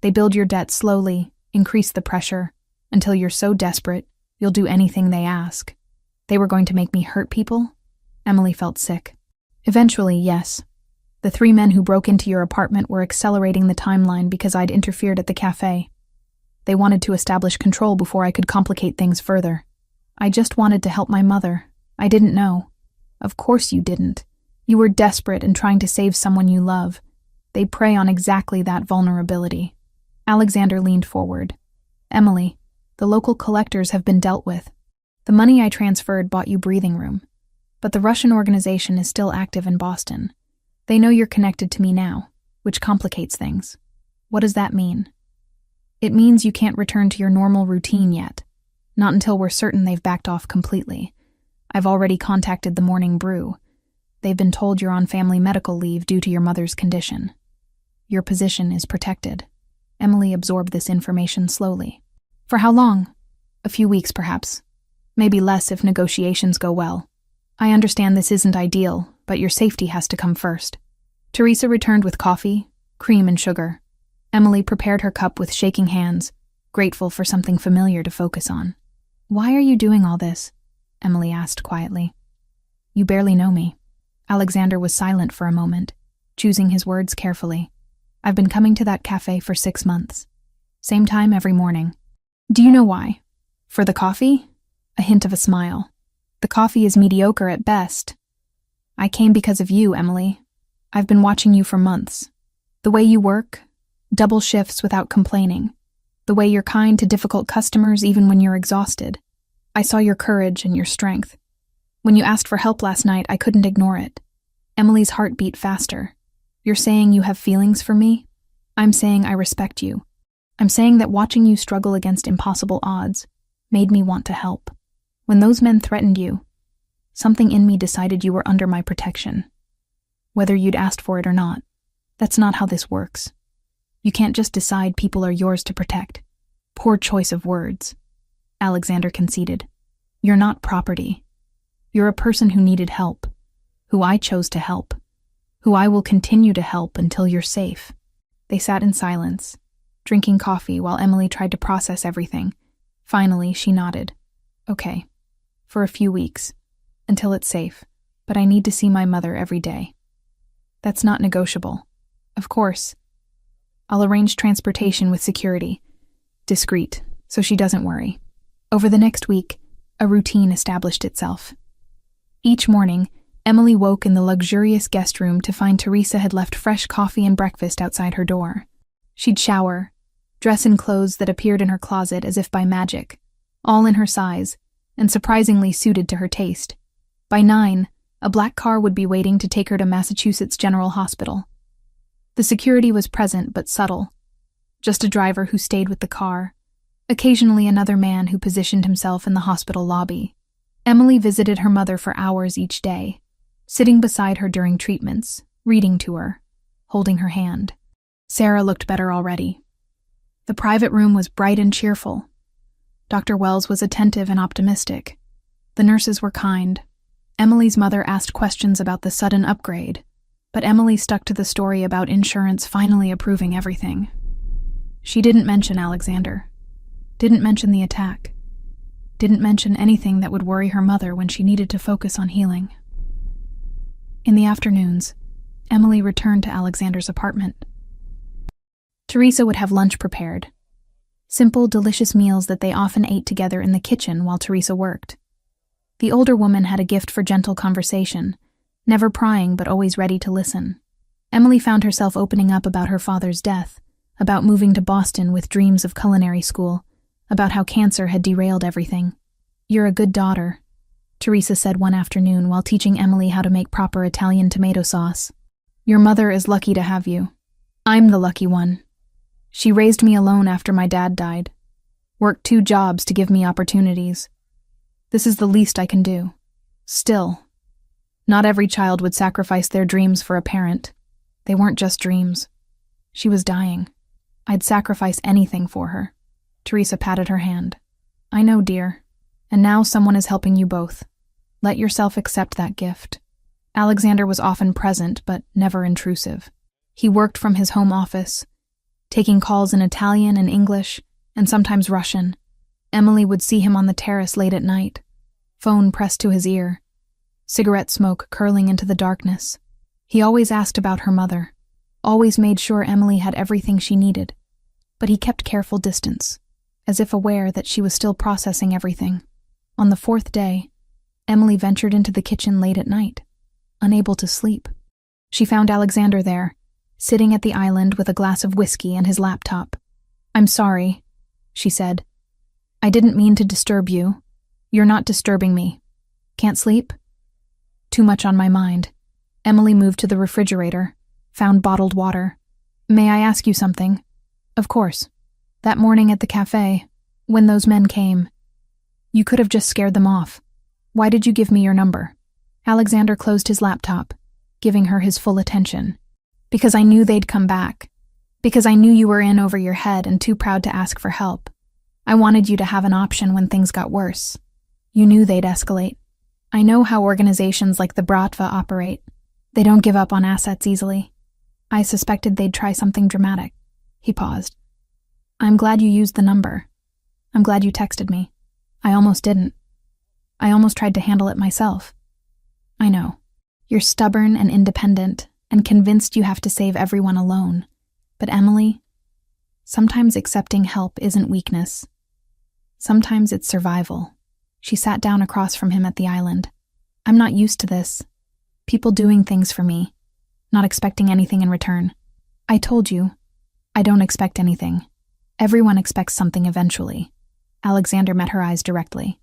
They build your debt slowly, increase the pressure, until you're so desperate, you'll do anything they ask." "They were going to make me hurt people?" Emily felt sick. "Eventually, yes. The 3 men who broke into your apartment were accelerating the timeline because I'd interfered at the cafe. They wanted to establish control before I could complicate things further. I just wanted to help my mother. I didn't know." "Of course you didn't. You were desperate and trying to save someone you love. They prey on exactly that vulnerability." Alexander leaned forward. "Emily, the local collectors have been dealt with. The money I transferred bought you breathing room. But the Russian organization is still active in Boston. They know you're connected to me now, which complicates things." "What does that mean?" "It means you can't return to your normal routine yet. Not until we're certain they've backed off completely. I've already contacted the Morning Brew. They've been told you're on family medical leave due to your mother's condition. Your position is protected." Emily absorbed this information slowly. "For how long?" "A few weeks, perhaps. Maybe less if negotiations go well. I understand this isn't ideal, but your safety has to come first." Teresa returned with coffee, cream, and sugar. Emily prepared her cup with shaking hands, grateful for something familiar to focus on. "Why are you doing all this?" Emily asked quietly. "You barely know me." Alexander was silent for a moment, choosing his words carefully. "I've been coming to that cafe for 6 months. Same time every morning." "Do you know why?" "For the coffee?" A hint of a smile. "The coffee is mediocre at best." "I came because of you, Emily. I've been watching you for months. The way you work, double shifts without complaining. The way you're kind to difficult customers even when you're exhausted. I saw your courage and your strength. When you asked for help last night, I couldn't ignore it." Emily's heart beat faster. "You're saying you have feelings for me? I'm saying I respect you. I'm saying that watching you struggle against impossible odds made me want to help. When those men threatened you, something in me decided you were under my protection. Whether you'd asked for it or not, that's not how this works. You can't just decide people are yours to protect." "Poor choice of words," Alexander conceded. "You're not property. You're a person who needed help, who I chose to help, who I will continue to help until you're safe." They sat in silence, drinking coffee while Emily tried to process everything. Finally, she nodded. "Okay. For a few weeks, until it's safe, but I need to see my mother every day." "That's not negotiable." "Of course. I'll arrange transportation with security. Discreet, so she doesn't worry." Over the next week, a routine established itself. Each morning, Emily woke in the luxurious guest room to find Teresa had left fresh coffee and breakfast outside her door. She'd shower, dress and clothes that appeared in her closet as if by magic, all in her size, and surprisingly suited to her taste. By 9, a black car would be waiting to take her to Massachusetts General Hospital. The security was present but subtle. Just a driver who stayed with the car, occasionally another man who positioned himself in the hospital lobby. Emily visited her mother for hours each day, sitting beside her during treatments, reading to her, holding her hand. Sarah looked better already. The private room was bright and cheerful. Dr. Wells was attentive and optimistic. The nurses were kind. Emily's mother asked questions about the sudden upgrade, but Emily stuck to the story about insurance finally approving everything. She didn't mention Alexander, didn't mention the attack, didn't mention anything that would worry her mother when she needed to focus on healing. In the afternoons, Emily returned to Alexander's apartment. Teresa would have lunch prepared. Simple, delicious meals that they often ate together in the kitchen while Teresa worked. The older woman had a gift for gentle conversation, never prying but always ready to listen. Emily found herself opening up about her father's death, about moving to Boston with dreams of culinary school, about how cancer had derailed everything. "You're a good daughter," Teresa said one afternoon while teaching Emily how to make proper Italian tomato sauce. "Your mother is lucky to have you. I'm the lucky one. She raised me alone after my dad died, worked 2 jobs to give me opportunities. This is the least I can do. Still, not every child would sacrifice their dreams for a parent. They weren't just dreams. She was dying. I'd sacrifice anything for her." Teresa patted her hand. "I know, dear. And now someone is helping you both. Let yourself accept that gift." Alexander was often present, but never intrusive. He worked from his home office, taking calls in Italian and English, and sometimes Russian. Emily would see him on the terrace late at night, phone pressed to his ear, cigarette smoke curling into the darkness. He always asked about her mother, always made sure Emily had everything she needed, but he kept careful distance, as if aware that she was still processing everything. On the 4th day, Emily ventured into the kitchen late at night, unable to sleep. She found Alexander there, sitting at the island with a glass of whiskey and his laptop. "I'm sorry," she said. "I didn't mean to disturb you. You're not disturbing me. Can't sleep?" "Too much on my mind." Emily moved to the refrigerator, found bottled water. "May I ask you something?" "Of course. That morning at the cafe, when those men came, you could have just scared them off. Why did you give me your number?" Alexander closed his laptop, giving her his full attention. "Because I knew they'd come back. Because I knew you were in over your head and too proud to ask for help. I wanted you to have an option when things got worse. You knew they'd escalate. I know how organizations like the Bratva operate. They don't give up on assets easily. I suspected they'd try something dramatic." He paused. "I'm glad you used the number. I'm glad you texted me. I almost didn't. I almost tried to handle it myself. I know. You're stubborn and independent and convinced you have to save everyone alone. But Emily, sometimes accepting help isn't weakness. Sometimes it's survival." She sat down across from him at the island. "I'm not used to this. People doing things for me, not expecting anything in return. I told you, I don't expect anything. Everyone expects something eventually." Alexander met her eyes directly.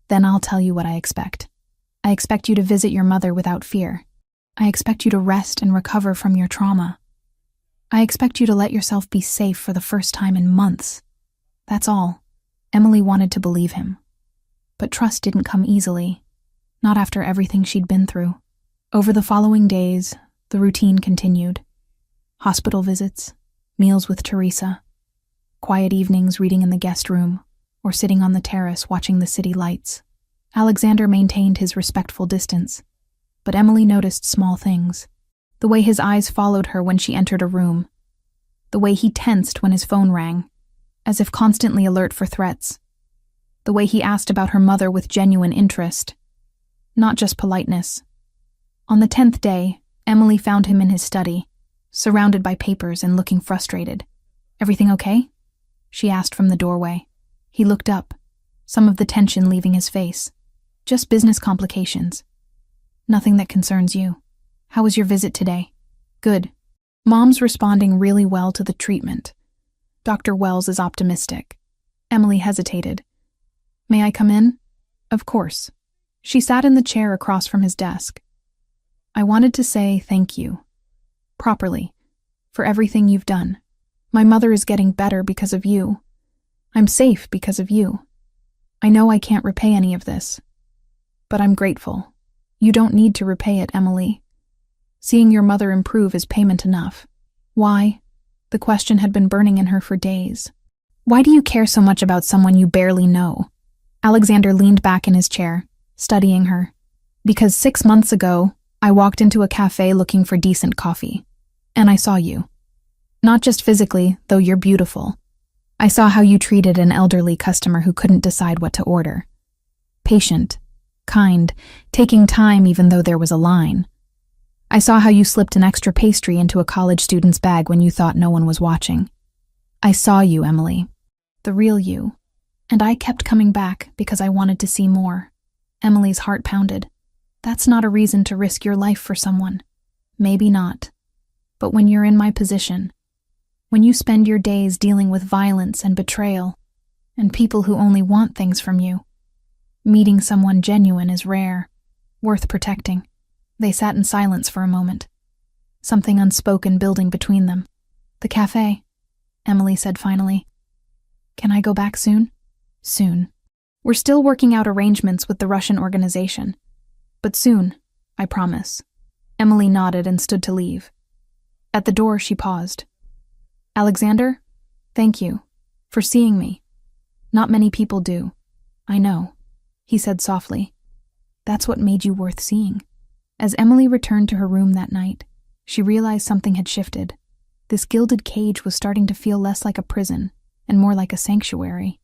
"Then I'll tell you what I expect. I expect you to visit your mother without fear. I expect you to rest and recover from your trauma. I expect you to let yourself be safe for the first time in months. That's all." Emily wanted to believe him. But trust didn't come easily, not after everything she'd been through. Over the following days, the routine continued. Hospital visits, meals with Teresa, quiet evenings reading in the guest room, or sitting on the terrace watching the city lights. Alexander maintained his respectful distance, but Emily noticed small things. The way his eyes followed her when she entered a room. The way he tensed when his phone rang, as if constantly alert for threats. The way he asked about her mother with genuine interest, not just politeness. On the 10th day, Emily found him in his study, surrounded by papers and looking frustrated. "Everything okay?" she asked from the doorway. He looked up, some of the tension leaving his face. "Just business complications. Nothing that concerns you. How was your visit today?" "Good. Mom's responding really well to the treatment. Dr. Wells is optimistic. Emily hesitated. May I come in? Of course. She sat in the chair across from his desk. I wanted to say thank you. Properly. For everything you've done. My mother is getting better because of you. I'm safe because of you. I know I can't repay any of this. But I'm grateful. You don't need to repay it, Emily. Seeing your mother improve is payment enough. Why? The question had been burning in her for days. Why do you care so much about someone you barely know? Alexander leaned back in his chair, studying her. Because 6 months ago, I walked into a cafe looking for decent coffee. And I saw you. Not just physically, though you're beautiful. I saw how you treated an elderly customer who couldn't decide what to order. Patient, kind, taking time even though there was a line. I saw how you slipped an extra pastry into a college student's bag when you thought no one was watching. I saw you, Emily. The real you. And I kept coming back because I wanted to see more. Emily's heart pounded. That's not a reason to risk your life for someone. Maybe not. But when you're in my position, when you spend your days dealing with violence and betrayal, and people who only want things from you, meeting someone genuine is rare, worth protecting. They sat in silence for a moment, something unspoken building between them. The cafe, Emily said finally. Can I go back soon? Soon. We're still working out arrangements with the Russian organization. But soon, I promise. Emily nodded and stood to leave. At the door, she paused. Alexander, thank you for seeing me. Not many people do. I know, he said softly. That's what made you worth seeing. As Emily returned to her room that night, she realized something had shifted. This gilded cage was starting to feel less like a prison and more like a sanctuary.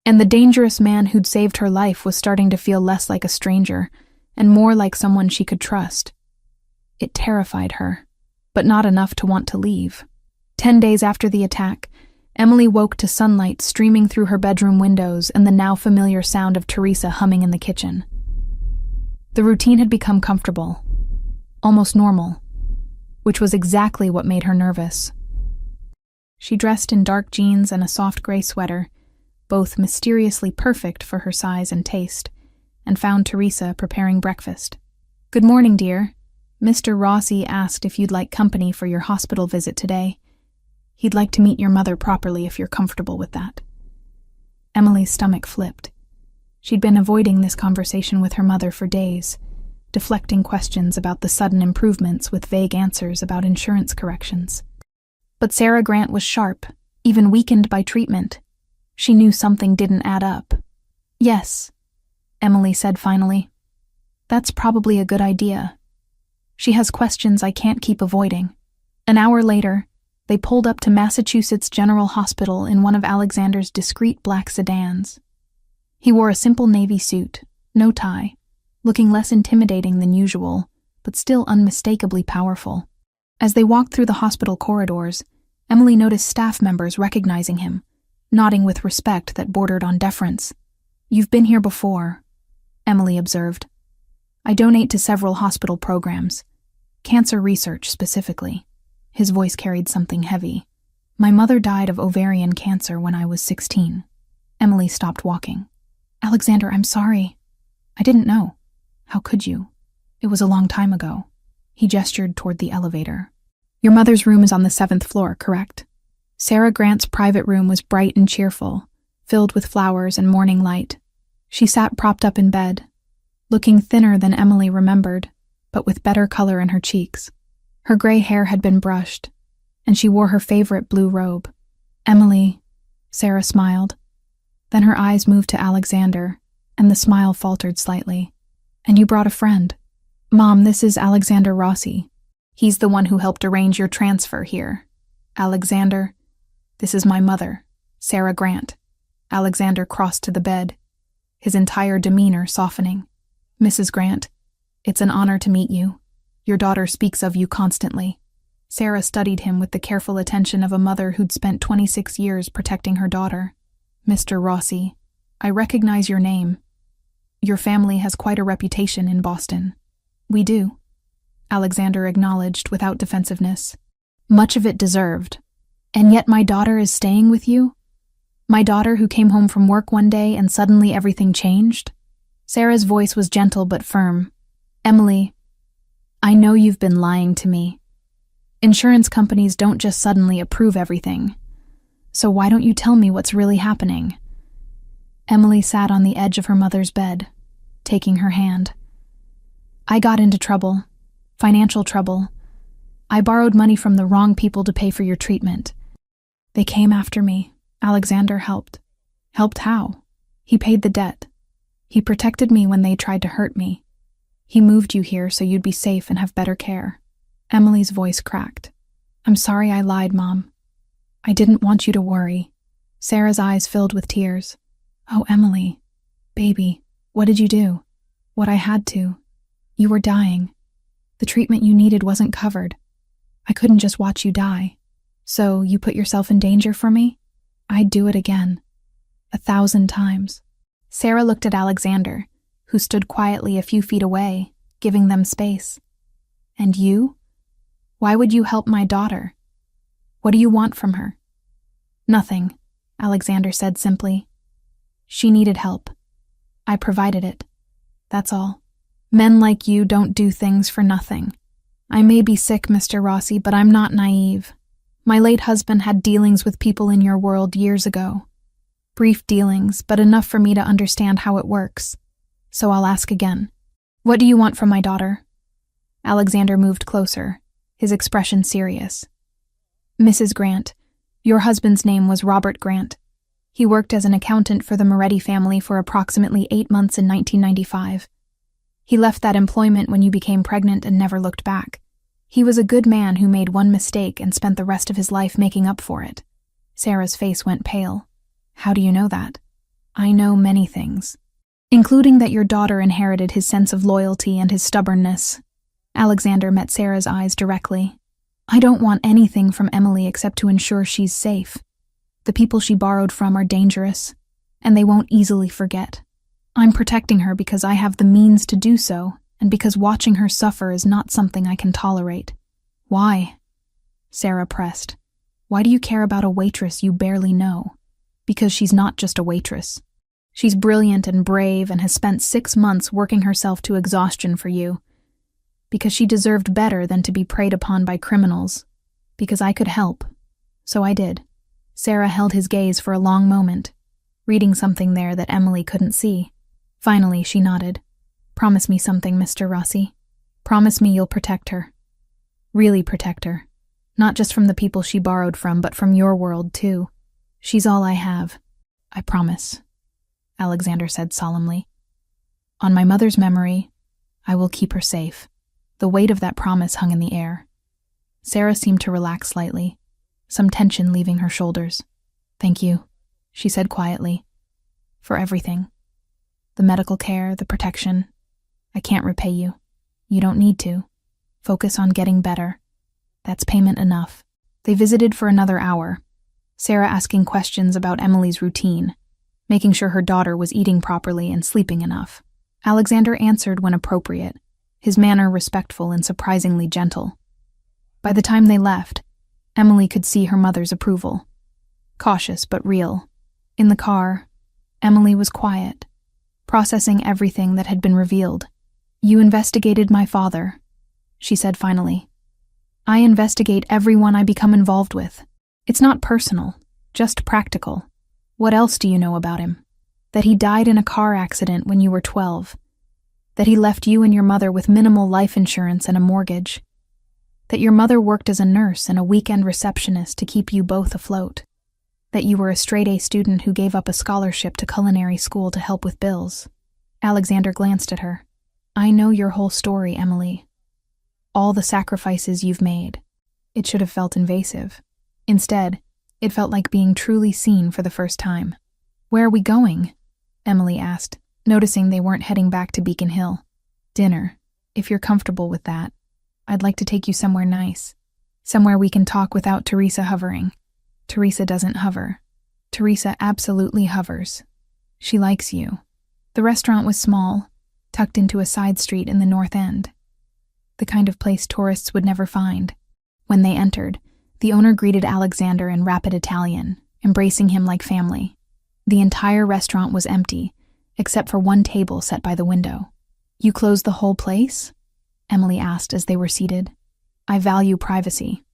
And the dangerous man who'd saved her life was starting to feel less like a stranger and more like someone she could trust. It terrified her, but not enough to want to leave. 10 days after the attack, Emily woke to sunlight streaming through her bedroom windows and the now familiar sound of Teresa humming in the kitchen. The routine had become comfortable, almost normal, which was exactly what made her nervous. She dressed in dark jeans and a soft gray sweater, both mysteriously perfect for her size and taste, and found Teresa preparing breakfast. Good morning, dear. Mr. Rossi asked if you'd like company for your hospital visit today. He'd like to meet your mother properly if you're comfortable with that. Emily's stomach flipped. She'd been avoiding this conversation with her mother for days, deflecting questions about the sudden improvements with vague answers about insurance corrections. But Sarah Grant was sharp, even weakened by treatment. She knew something didn't add up. Yes, Emily said finally. That's probably a good idea. She has questions I can't keep avoiding. An hour later, they pulled up to Massachusetts General Hospital in one of Alexander's discreet black sedans. He wore a simple navy suit, no tie, looking less intimidating than usual, but still unmistakably powerful. As they walked through the hospital corridors, Emily noticed staff members recognizing him, nodding with respect that bordered on deference. You've been here before, Emily observed. I donate to several hospital programs, cancer research specifically. His voice carried something heavy. My mother died of ovarian cancer when I was 16. Emily stopped walking. Alexander, I'm sorry. I didn't know. How could you? It was a long time ago. He gestured toward the elevator. Your mother's room is on the 7th floor, correct? Sarah Grant's private room was bright and cheerful, filled with flowers and morning light. She sat propped up in bed, looking thinner than Emily remembered, but with better color in her cheeks. Her gray hair had been brushed, and she wore her favorite blue robe. Emily, Sarah smiled. Then her eyes moved to Alexander, and the smile faltered slightly. And you brought a friend. Mom, this is Alexander Rossi. He's the one who helped arrange your transfer here. Alexander, this is my mother, Sarah Grant. Alexander crossed to the bed, his entire demeanor softening. Mrs. Grant, it's an honor to meet you. Your daughter speaks of you constantly. Sarah studied him with the careful attention of a mother who'd spent 26 years protecting her daughter. Mr. Rossi, I recognize your name. Your family has quite a reputation in Boston. We do, Alexander acknowledged without defensiveness. Much of it deserved. And yet my daughter is staying with you? My daughter who came home from work one day and suddenly everything changed? Sarah's voice was gentle but firm. Emily, I know you've been lying to me. Insurance companies don't just suddenly approve everything. So why don't you tell me what's really happening? Emily sat on the edge of her mother's bed, taking her hand. I got into trouble, financial trouble. I borrowed money from the wrong people to pay for your treatment. They came after me. Alexander helped. Helped how? He paid the debt. He protected me when they tried to hurt me. He moved you here so you'd be safe and have better care. Emily's voice cracked. I'm sorry I lied, Mom. I didn't want you to worry. Sarah's eyes filled with tears. Oh, Emily. Baby, what did you do? What I had to. You were dying. The treatment you needed wasn't covered. I couldn't just watch you die. So you put yourself in danger for me? I'd do it again. 1,000 times. Sarah looked at Alexander, who stood quietly a few feet away, giving them space. And you? Why would you help my daughter? What do you want from her? Nothing, Alexander said simply. She needed help. I provided it. That's all. Men like you don't do things for nothing. I may be sick, Mr. Rossi, but I'm not naive. My late husband had dealings with people in your world years ago. Brief dealings, but enough for me to understand how it works. So I'll ask again. What do you want from my daughter? Alexander moved closer, his expression serious. Mrs. Grant, your husband's name was Robert Grant. He worked as an accountant for the Moretti family for approximately 8 months in 1995. He left that employment when you became pregnant and never looked back. He was a good man who made one mistake and spent the rest of his life making up for it. Sarah's face went pale. How do you know that? I know many things, including that your daughter inherited his sense of loyalty and his stubbornness. Alexander met Sarah's eyes directly. I don't want anything from Emily except to ensure she's safe. The people she borrowed from are dangerous, and they won't easily forget. I'm protecting her because I have the means to do so, and because watching her suffer is not something I can tolerate. Why? Sarah pressed. Why do you care about a waitress you barely know? Because she's not just a waitress. She's brilliant and brave and has spent 6 months working herself to exhaustion for you. Because she deserved better than to be preyed upon by criminals. Because I could help. So I did. Sarah held his gaze for a long moment, reading something there that Emily couldn't see. Finally, she nodded. Promise me something, Mr. Rossi. Promise me you'll protect her. Really protect her. Not just from the people she borrowed from, but from your world, too. She's all I have. I promise, Alexander said solemnly. On my mother's memory, I will keep her safe. The weight of that promise hung in the air. Sarah seemed to relax slightly, some tension leaving her shoulders. Thank you, she said quietly. For everything. The medical care, the protection. I can't repay you. You don't need to. Focus on getting better. That's payment enough. They visited for another hour, Sarah asking questions about Emily's routine, making sure her daughter was eating properly and sleeping enough. Alexander answered when appropriate, his manner respectful and surprisingly gentle. By the time they left, Emily could see her mother's approval. Cautious but real. In the car, Emily was quiet, processing everything that had been revealed. You investigated my father, she said finally. I investigate everyone I become involved with. It's not personal, just practical. What else do you know about him? That he died in a car accident when you were 12. That he left you and your mother with minimal life insurance and a mortgage. That your mother worked as a nurse and a weekend receptionist to keep you both afloat. That you were a straight-A student who gave up a scholarship to culinary school to help with bills. Alexander glanced at her. I know your whole story, Emily. All the sacrifices you've made. It should have felt invasive. Instead, it felt like being truly seen for the first time. Where are we going? Emily asked, noticing they weren't heading back to Beacon Hill. Dinner, if you're comfortable with that. I'd like to take you somewhere nice. Somewhere we can talk without Teresa hovering. Teresa doesn't hover. Teresa absolutely hovers. She likes you. The restaurant was small, tucked into a side street in the North End. The kind of place tourists would never find. When they entered, The owner greeted Alexander in rapid Italian, embracing him like family. The entire restaurant was empty, except for one table set by the window. "You closed the whole place?" Emily asked as they were seated. "I value privacy,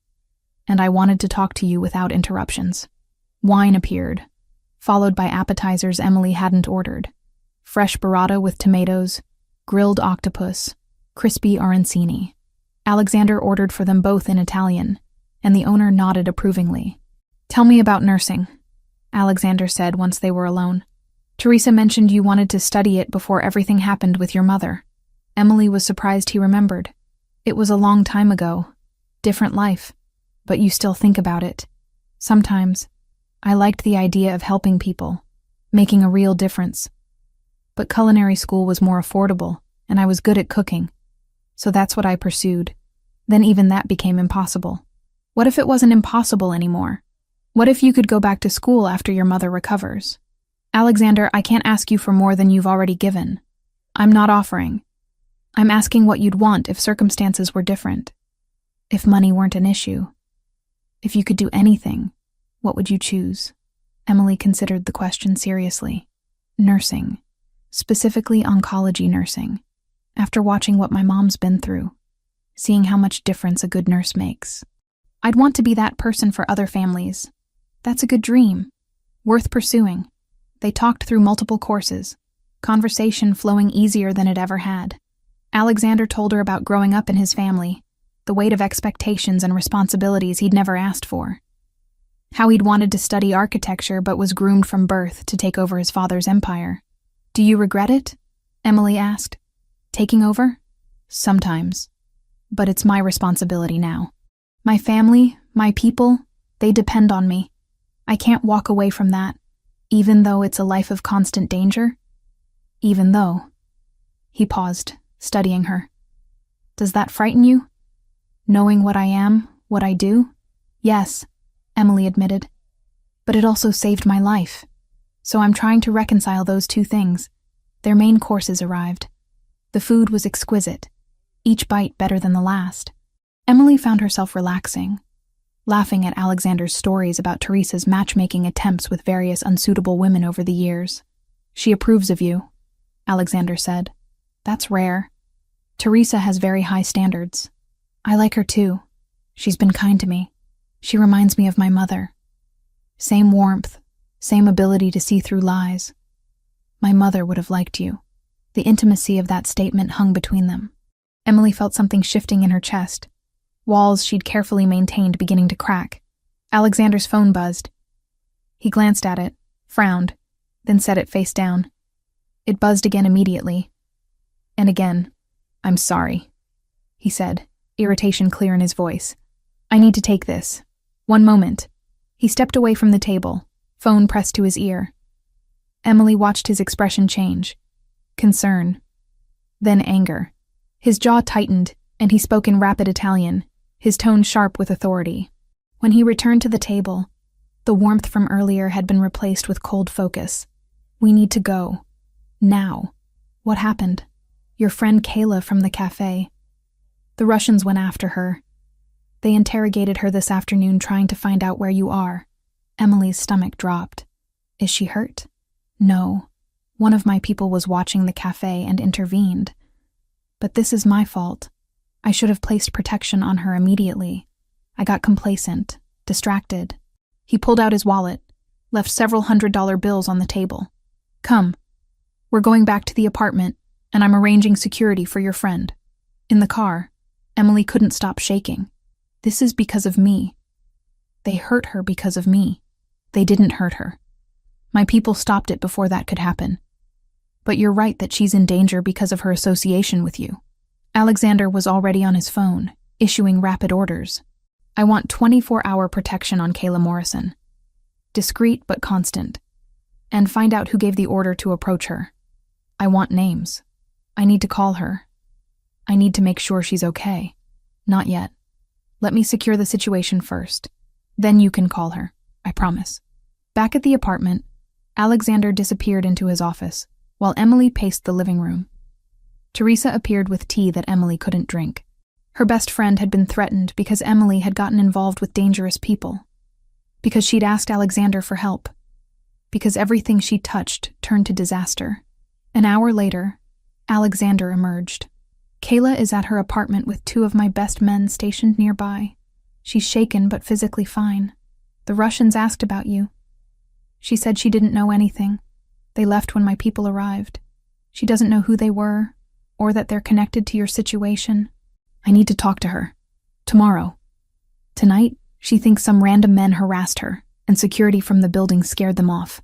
and I wanted to talk to you without interruptions." Wine appeared, followed by appetizers Emily hadn't ordered. Fresh burrata with tomatoes, grilled octopus, crispy arancini. Alexander ordered for them both in Italian, and the owner nodded approvingly. "Tell me about nursing," Alexander said once they were alone. "Teresa mentioned you wanted to study it before everything happened with your mother." Emily was surprised he remembered. "It was a long time ago. Different life. But you still think about it." "Sometimes. I liked the idea of helping people, making a real difference. But culinary school was more affordable, and I was good at cooking. So that's what I pursued. Then even that became impossible." "What if it wasn't impossible anymore? What if you could go back to school after your mother recovers?" "Alexander, I can't ask you for more than you've already given. I'm not offering. I'm asking what you'd want if circumstances were different. If money weren't an issue. If you could do anything, what would you choose?" Emily considered the question seriously. "Nursing. Specifically oncology nursing. After watching what my mom's been through, seeing how much difference a good nurse makes. I'd want to be that person for other families. That's a good dream. Worth pursuing." They talked through multiple courses, conversation flowing easier than it ever had. Alexander told her about growing up in his family, the weight of expectations and responsibilities he'd never asked for. How he'd wanted to study architecture but was groomed from birth to take over his father's empire. "Do you regret it?" Emily asked. "Taking over?" "Sometimes. But it's my responsibility now. My family, my people, they depend on me. I can't walk away from that, even though it's a life of constant danger." "Even though." He paused, studying her. "Does that frighten you? Knowing what I am, what I do?" "Yes," Emily admitted. "But it also saved my life. So I'm trying to reconcile those two things." Their main courses arrived. The food was exquisite, each bite better than the last. Emily found herself relaxing, laughing at Alexander's stories about Teresa's matchmaking attempts with various unsuitable women over the years. "She approves of you," Alexander said. "That's rare. Teresa has very high standards. I like her too. She's been kind to me. She reminds me of my mother. Same warmth, same ability to see through lies. My mother would have liked you." The intimacy of that statement hung between them. Emily felt something shifting in her chest, walls she'd carefully maintained beginning to crack. Alexander's phone buzzed. He glanced at it, frowned, then set it face down. It buzzed again immediately. And again. "I'm sorry," he said, irritation clear in his voice. "I need to take this. One moment." He stepped away from the table, phone pressed to his ear. Emily watched his expression change. Concern. Then anger. His jaw tightened, and he spoke in rapid Italian, his tone sharp with authority. When he returned to the table, the warmth from earlier had been replaced with cold focus. "We need to go. Now." "What happened?" "Your friend Kayla from the cafe. The Russians went after her. They interrogated her this afternoon trying to find out where you are." Emily's stomach dropped. "Is she hurt?" "No. One of my people was watching the cafe and intervened. But this is my fault. I should have placed protection on her immediately. I got complacent, distracted." He pulled out his wallet, left several $100 bills on the table. "Come. We're going back to the apartment, and I'm arranging security for your friend." In the car, Emily couldn't stop shaking. "This is because of me. They hurt her because of me. They didn't hurt her. My people stopped it before that could happen. But you're right that she's in danger because of her association with you." Alexander was already on his phone, issuing rapid orders. "I want 24-hour protection on Kayla Morrison. Discreet but constant. And find out who gave the order to approach her. I want names. I need to call her. I need to make sure she's okay." "Not yet. Let me secure the situation first. Then you can call her. I promise." Back at the apartment, Alexander disappeared into his office, while Emily paced the living room. Teresa appeared with tea that Emily couldn't drink. Her best friend had been threatened because Emily had gotten involved with dangerous people, because she'd asked Alexander for help, because everything she touched turned to disaster. An hour later, Alexander emerged. Kayla is at her apartment with 2 of my best men stationed nearby. She's shaken but physically fine. The Russians asked about you. She said she didn't know anything. They left when my people arrived. She doesn't know who they were, or that they're connected to your situation. I need to talk to her. Tomorrow. Tonight, she thinks some random men harassed her, and security from the building scared them off.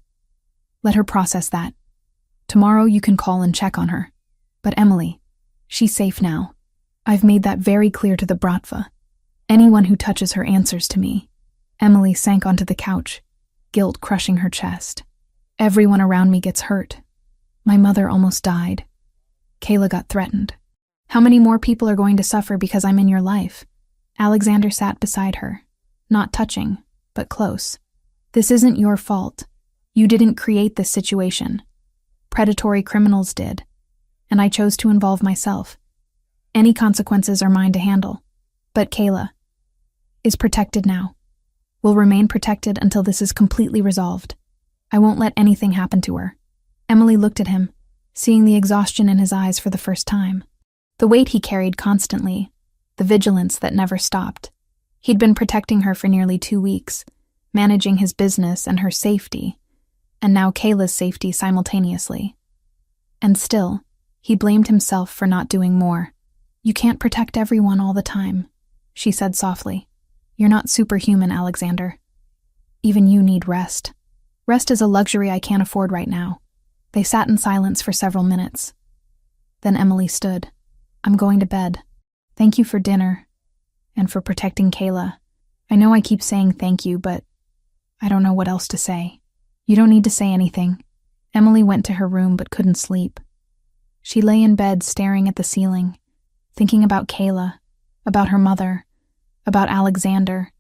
Let her process that. Tomorrow you can call and check on her. But Emily, she's safe now. I've made that very clear to the Bratva. Anyone who touches her answers to me. Emily sank onto the couch, guilt crushing her chest. Everyone around me gets hurt. My mother almost died. Kayla got threatened. How many more people are going to suffer because I'm in your life? Alexander sat beside her, not touching, but close. This isn't your fault. You didn't create this situation. Predatory criminals did, and I chose to involve myself. Any consequences are mine to handle. But Kayla is protected now. Will remain protected until this is completely resolved. I won't let anything happen to her. Emily looked at him, seeing the exhaustion in his eyes for the first time. The weight he carried constantly, the vigilance that never stopped. He'd been protecting her for nearly 2 weeks, managing his business and her safety, and now Kayla's safety simultaneously. And still, he blamed himself for not doing more. You can't protect everyone all the time, she said softly. You're not superhuman, Alexander. Even you need rest. Rest is a luxury I can't afford right now. They sat in silence for several minutes. Then Emily stood. I'm going to bed. Thank you for dinner, and for protecting Kayla. I know I keep saying thank you, but I don't know what else to say. You don't need to say anything. Emily went to her room but couldn't sleep. She lay in bed staring at the ceiling, thinking about Kayla, about her mother, about Alexander,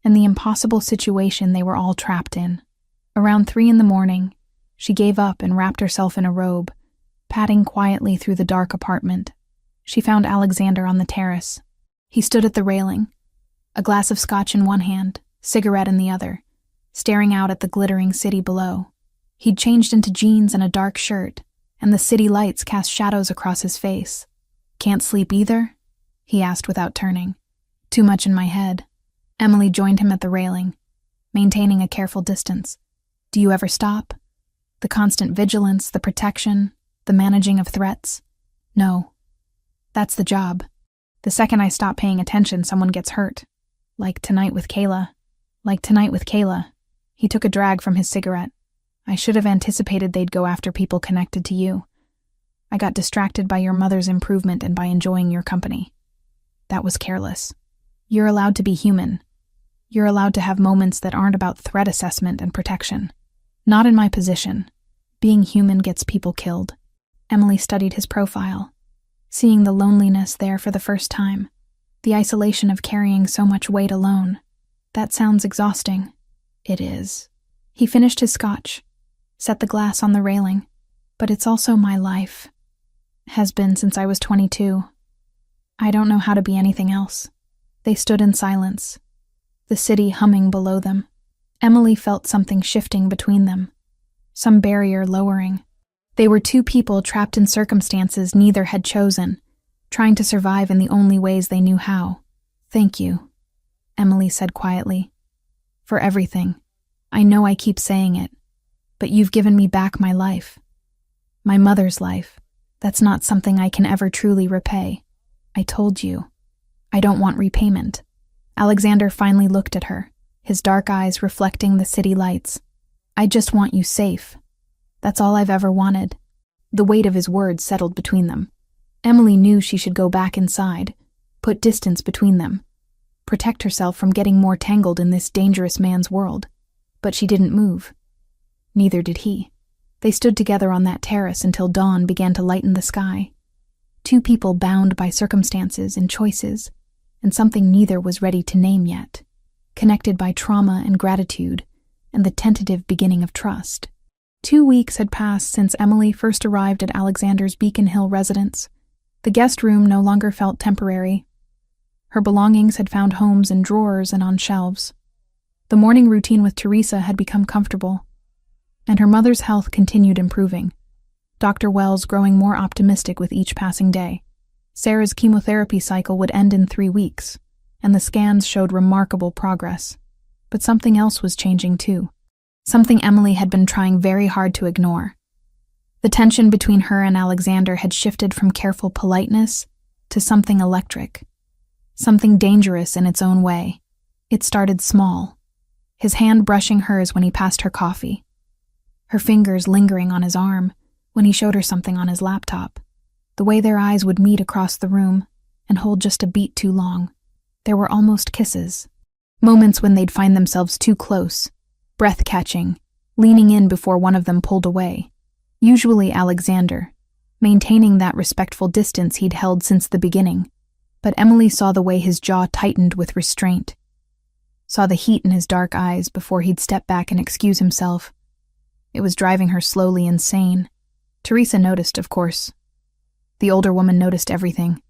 and the impossible situation they were all trapped in. Around 3 a.m, she gave up and wrapped herself in a robe, padding quietly through the dark apartment. She found Alexander on the terrace. He stood at the railing, a glass of scotch in one hand, cigarette in the other, staring out at the glittering city below. He'd changed into jeans and a dark shirt, and the city lights cast shadows across his face. Can't sleep either? He asked without turning. Too much in my head. Emily joined him at the railing, maintaining a careful distance. Do you ever stop? The constant vigilance, the protection, the managing of threats? No. That's the job. The second I stop paying attention, someone gets hurt. Like tonight with Kayla. He took a drag from his cigarette. I should have anticipated they'd go after people connected to you. I got distracted by your mother's improvement and by enjoying your company. That was careless. You're allowed to be human. You're allowed to have moments that aren't about threat assessment and protection. Not in my position. Being human gets people killed. Emily studied his profile, seeing the loneliness there for the first time, the isolation of carrying so much weight alone. That sounds exhausting. It is. He finished his scotch, set the glass on the railing. But it's also my life. Has been since I was 22. I don't know how to be anything else. They stood in silence, the city humming below them. Emily felt something shifting between them, some barrier lowering. They were 2 people trapped in circumstances neither had chosen, trying to survive in the only ways they knew how. Thank you, Emily said quietly. For everything. I know I keep saying it, but you've given me back my life. My mother's life. That's not something I can ever truly repay. I told you. I don't want repayment. Alexander finally looked at her, his dark eyes reflecting the city lights. I just want you safe. That's all I've ever wanted. The weight of his words settled between them. Emily knew she should go back inside, put distance between them, protect herself from getting more tangled in this dangerous man's world. But she didn't move. Neither did he. They stood together on that terrace until dawn began to lighten the sky. 2 people bound by circumstances and choices, and something neither was ready to name yet, connected by trauma and gratitude, and the tentative beginning of trust. 2 weeks had passed since Emily first arrived at Alexander's Beacon Hill residence. The guest room no longer felt temporary. Her belongings had found homes in drawers and on shelves. The morning routine with Teresa had become comfortable, and her mother's health continued improving, Dr. Wells growing more optimistic with each passing day. Sarah's chemotherapy cycle would end in 3 weeks, and the scans showed remarkable progress. But something else was changing too. Something Emily had been trying very hard to ignore. The tension between her and Alexander had shifted from careful politeness to something electric, something dangerous in its own way. It started small, his hand brushing hers when he passed her coffee, her fingers lingering on his arm when he showed her something on his laptop, the way their eyes would meet across the room and hold just a beat too long. There were almost kisses, moments when they'd find themselves too close, breath-catching, leaning in before one of them pulled away. Usually Alexander, maintaining that respectful distance he'd held since the beginning, but Emily saw the way his jaw tightened with restraint, saw the heat in his dark eyes before he'd step back and excuse himself. It was driving her slowly insane. Teresa noticed, of course. The older woman noticed everything.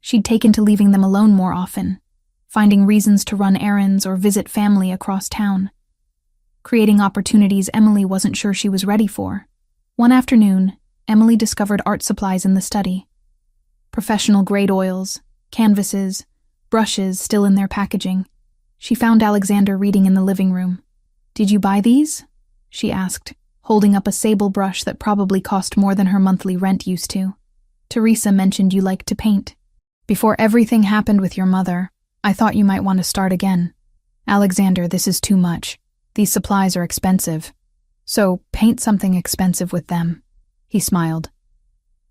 She'd taken to leaving them alone more often, finding reasons to run errands or visit family across town, creating opportunities Emily wasn't sure she was ready for. One afternoon, Emily discovered art supplies in the study. Professional-grade oils, canvases, brushes still in their packaging. She found Alexander reading in the living room. "Did you buy these?" she asked, holding up a sable brush that probably cost more than her monthly rent used to. "Teresa mentioned you liked to paint. Before everything happened with your mother, I thought you might want to start again. Alexander, this is too much. These supplies are expensive. So paint something expensive with them." He smiled.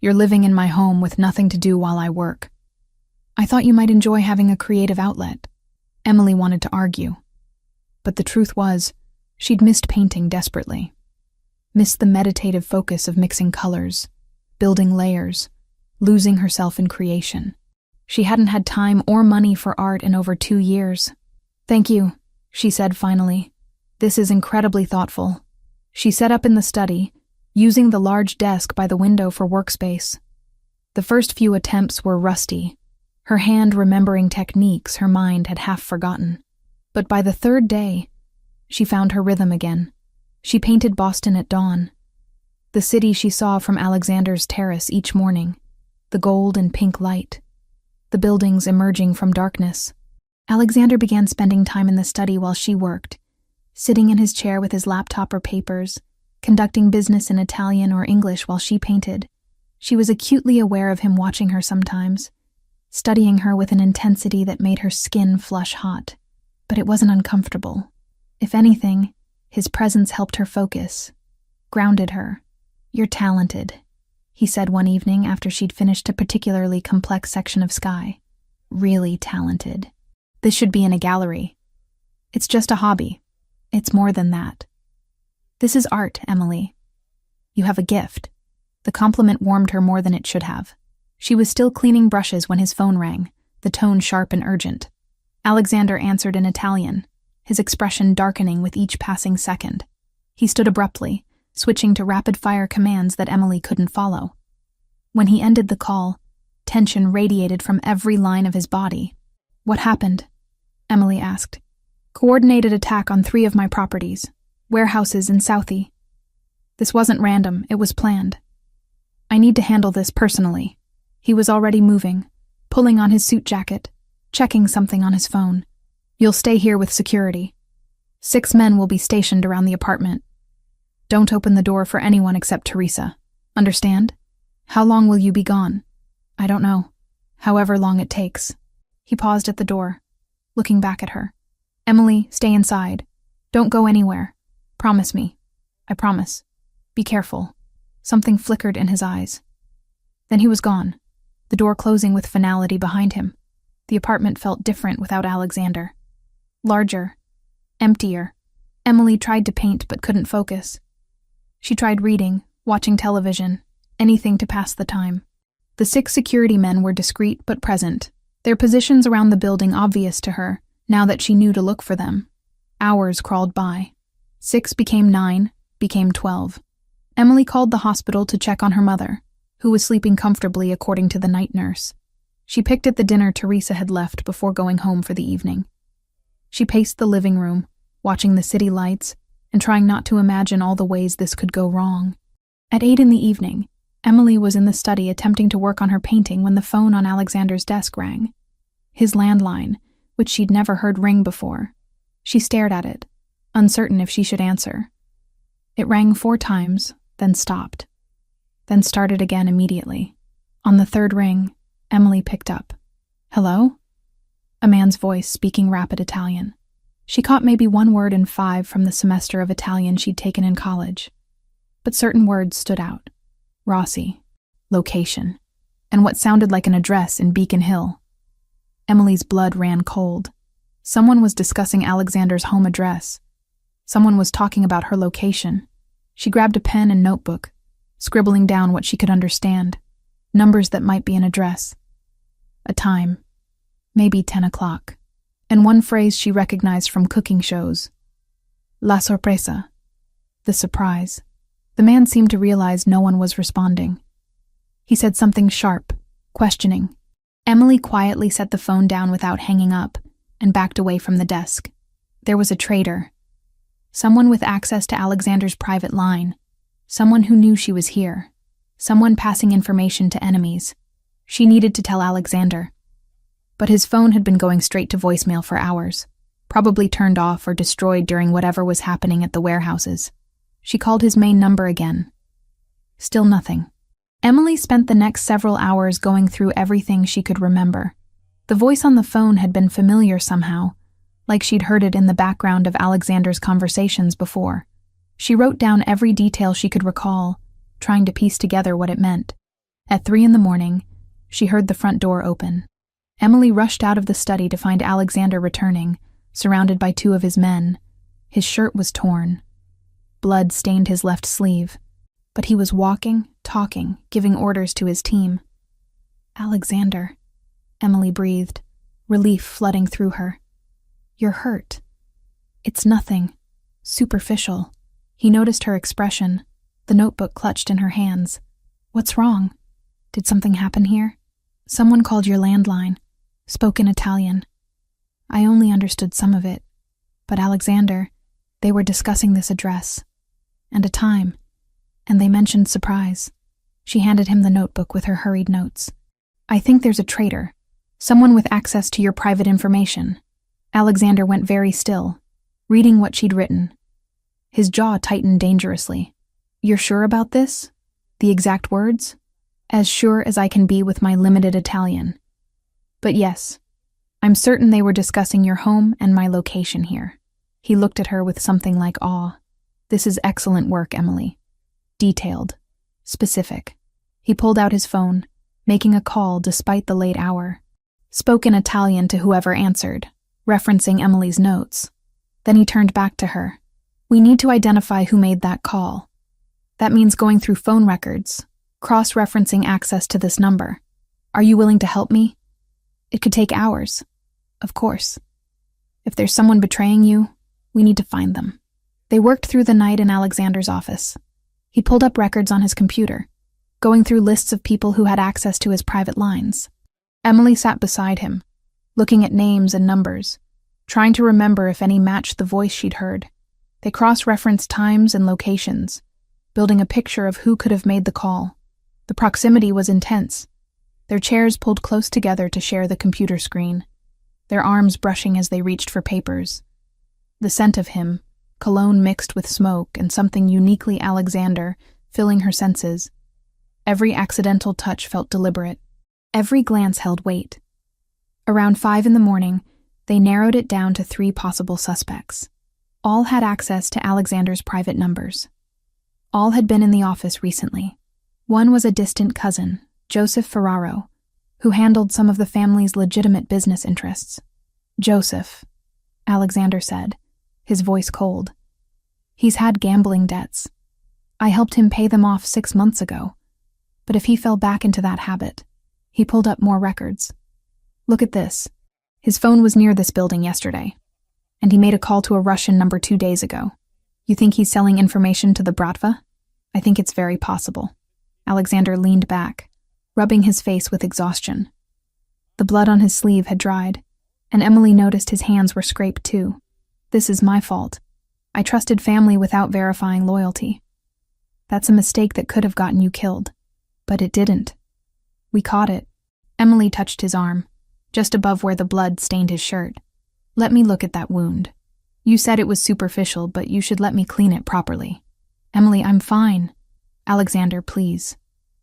"You're living in my home with nothing to do while I work. I thought you might enjoy having a creative outlet." Emily wanted to argue, but the truth was, she'd missed painting desperately. Missed the meditative focus of mixing colors, building layers, losing herself in creation. She hadn't had time or money for art in over 2 years. "Thank you," she said finally. "This is incredibly thoughtful." She set up in the study, using the large desk by the window for workspace. The first few attempts were rusty, her hand remembering techniques her mind had half forgotten. But by the 3rd day, she found her rhythm again. She painted Boston at dawn, the city she saw from Alexander's terrace each morning, the gold and pink light, the buildings emerging from darkness. Alexander began spending time in the study while she worked, sitting in his chair with his laptop or papers, conducting business in Italian or English while she painted. She was acutely aware of him watching her sometimes, studying her with an intensity that made her skin flush hot. But it wasn't uncomfortable. If anything, his presence helped her focus, grounded her. "You're talented," he said one evening after she'd finished a particularly complex section of sky. "Really talented. This should be in a gallery." "It's just a hobby. It's more than that." "This is art, Emily. You have a gift." The compliment warmed her more than it should have. She was still cleaning brushes when his phone rang, the tone sharp and urgent. Alexander answered in Italian, his expression darkening with each passing second. He stood abruptly, switching to rapid-fire commands that Emily couldn't follow. When he ended the call, tension radiated from every line of his body. "What happened?" Emily asked. "Coordinated attack on 3 of my properties, warehouses in Southie. This wasn't random, it was planned. I need to handle this personally." He was already moving, pulling on his suit jacket, checking something on his phone. "You'll stay here with security. 6 men will be stationed around the apartment. Don't open the door for anyone except Teresa. Understand? How long will you be gone?" "I don't know. However long it takes." He paused at the door, looking back at her. "Emily, stay inside. Don't go anywhere. Promise me." "I promise. Be careful." Something flickered in his eyes. Then he was gone, the door closing with finality behind him. The apartment felt different without Alexander. Larger, emptier. Emily tried to paint but couldn't focus. She tried reading, watching television, anything to pass the time. The 6 security men were discreet but present, their positions around the building obvious to her, now that she knew to look for them. Hours crawled by. 6 became 9, became 12. Emily called the hospital to check on her mother, who was sleeping comfortably according to the night nurse. She picked at the dinner Teresa had left before going home for the evening. She paced the living room, watching the city lights and trying not to imagine all the ways this could go wrong. At 8 in the evening, Emily was in the study attempting to work on her painting when the phone on Alexander's desk rang. His landline, which she'd never heard ring before. She stared at it, uncertain if she should answer. It rang 4 times, then stopped. Then started again immediately. On the 3rd ring, Emily picked up. "Hello?" A man's voice speaking rapid Italian. She caught maybe 1 word in 5 from the semester of Italian she'd taken in college. But certain words stood out. Rossi, location, and what sounded like an address in Beacon Hill. Emily's blood ran cold. Someone was discussing Alexander's home address. Someone was talking about her location. She grabbed a pen and notebook, scribbling down what she could understand, numbers that might be an address. A time, maybe 10 o'clock, and one phrase she recognized from cooking shows. La sorpresa, the surprise. The man seemed to realize no one was responding. He said something sharp, questioning. Emily quietly set the phone down without hanging up and backed away from the desk. There was a traitor. Someone with access to Alexander's private line. Someone who knew she was here. Someone passing information to enemies. She needed to tell Alexander. But his phone had been going straight to voicemail for hours, probably turned off or destroyed during whatever was happening at the warehouses. She called his main number again. Still nothing. Emily spent the next several hours going through everything she could remember. The voice on the phone had been familiar somehow, like she'd heard it in the background of Alexander's conversations before. She wrote down every detail she could recall, trying to piece together what it meant. At 3 in the morning, she heard the front door open. Emily rushed out of the study to find Alexander returning, surrounded by 2 of his men. His shirt was torn. Blood stained his left sleeve, but he was walking, talking, giving orders to his team. "Alexander," Emily breathed, relief flooding through her. "You're hurt." "It's nothing. Superficial." He noticed her expression, the notebook clutched in her hands. "What's wrong? Did something happen here?" "Someone called your landline. Spoke in Italian. I only understood some of it. But Alexander, they were discussing this address. And a time. And they mentioned surprise." She handed him the notebook with her hurried notes. "I think there's a traitor. Someone with access to your private information." Alexander went very still, reading what she'd written. His jaw tightened dangerously. "You're sure about this? The exact words?" "As sure as I can be with my limited Italian. But yes, I'm certain they were discussing your home and my location here." He looked at her with something like awe. "This is excellent work, Emily. Detailed. Specific." He pulled out his phone, making a call despite the late hour. Spoke in Italian to whoever answered, referencing Emily's notes. Then he turned back to her. "We need to identify who made that call. That means going through phone records, cross-referencing access to this number. Are you willing to help me? It could take hours. Of course. If there's someone betraying you, we need to find them." They worked through the night in Alexander's office. He pulled up records on his computer, going through lists of people who had access to his private lines. Emily sat beside him, looking at names and numbers, trying to remember if any matched the voice she'd heard. They cross-referenced times and locations, building a picture of who could have made the call. The proximity was intense. Their chairs pulled close together to share the computer screen, their arms brushing as they reached for papers. The scent of him, cologne mixed with smoke and something uniquely Alexander, filling her senses. Every accidental touch felt deliberate. Every glance held weight. Around 5 in the morning, they narrowed it down to 3 possible suspects. All had access to Alexander's private numbers. All had been in the office recently. One was a distant cousin, Joseph Ferraro, who handled some of the family's legitimate business interests. "Joseph," Alexander said, his voice cold. "He's had gambling debts. I helped him pay them off 6 months ago. But if he fell back into that habit..." He pulled up more records. "Look at this. His phone was near this building yesterday, and he made a call to a Russian number 2 days ago. You think he's selling information to the Bratva? I think it's very possible." Alexander leaned back, rubbing his face with exhaustion. The blood on his sleeve had dried, and Emily noticed his hands were scraped too. This is my fault. I trusted family without verifying loyalty. That's a mistake that could have gotten you killed. But it didn't. We caught it. Emily touched his arm, just above where the blood stained his shirt. Let me look at that wound. You said it was superficial, but you should let me clean it properly. Emily, I'm fine. Alexander, please.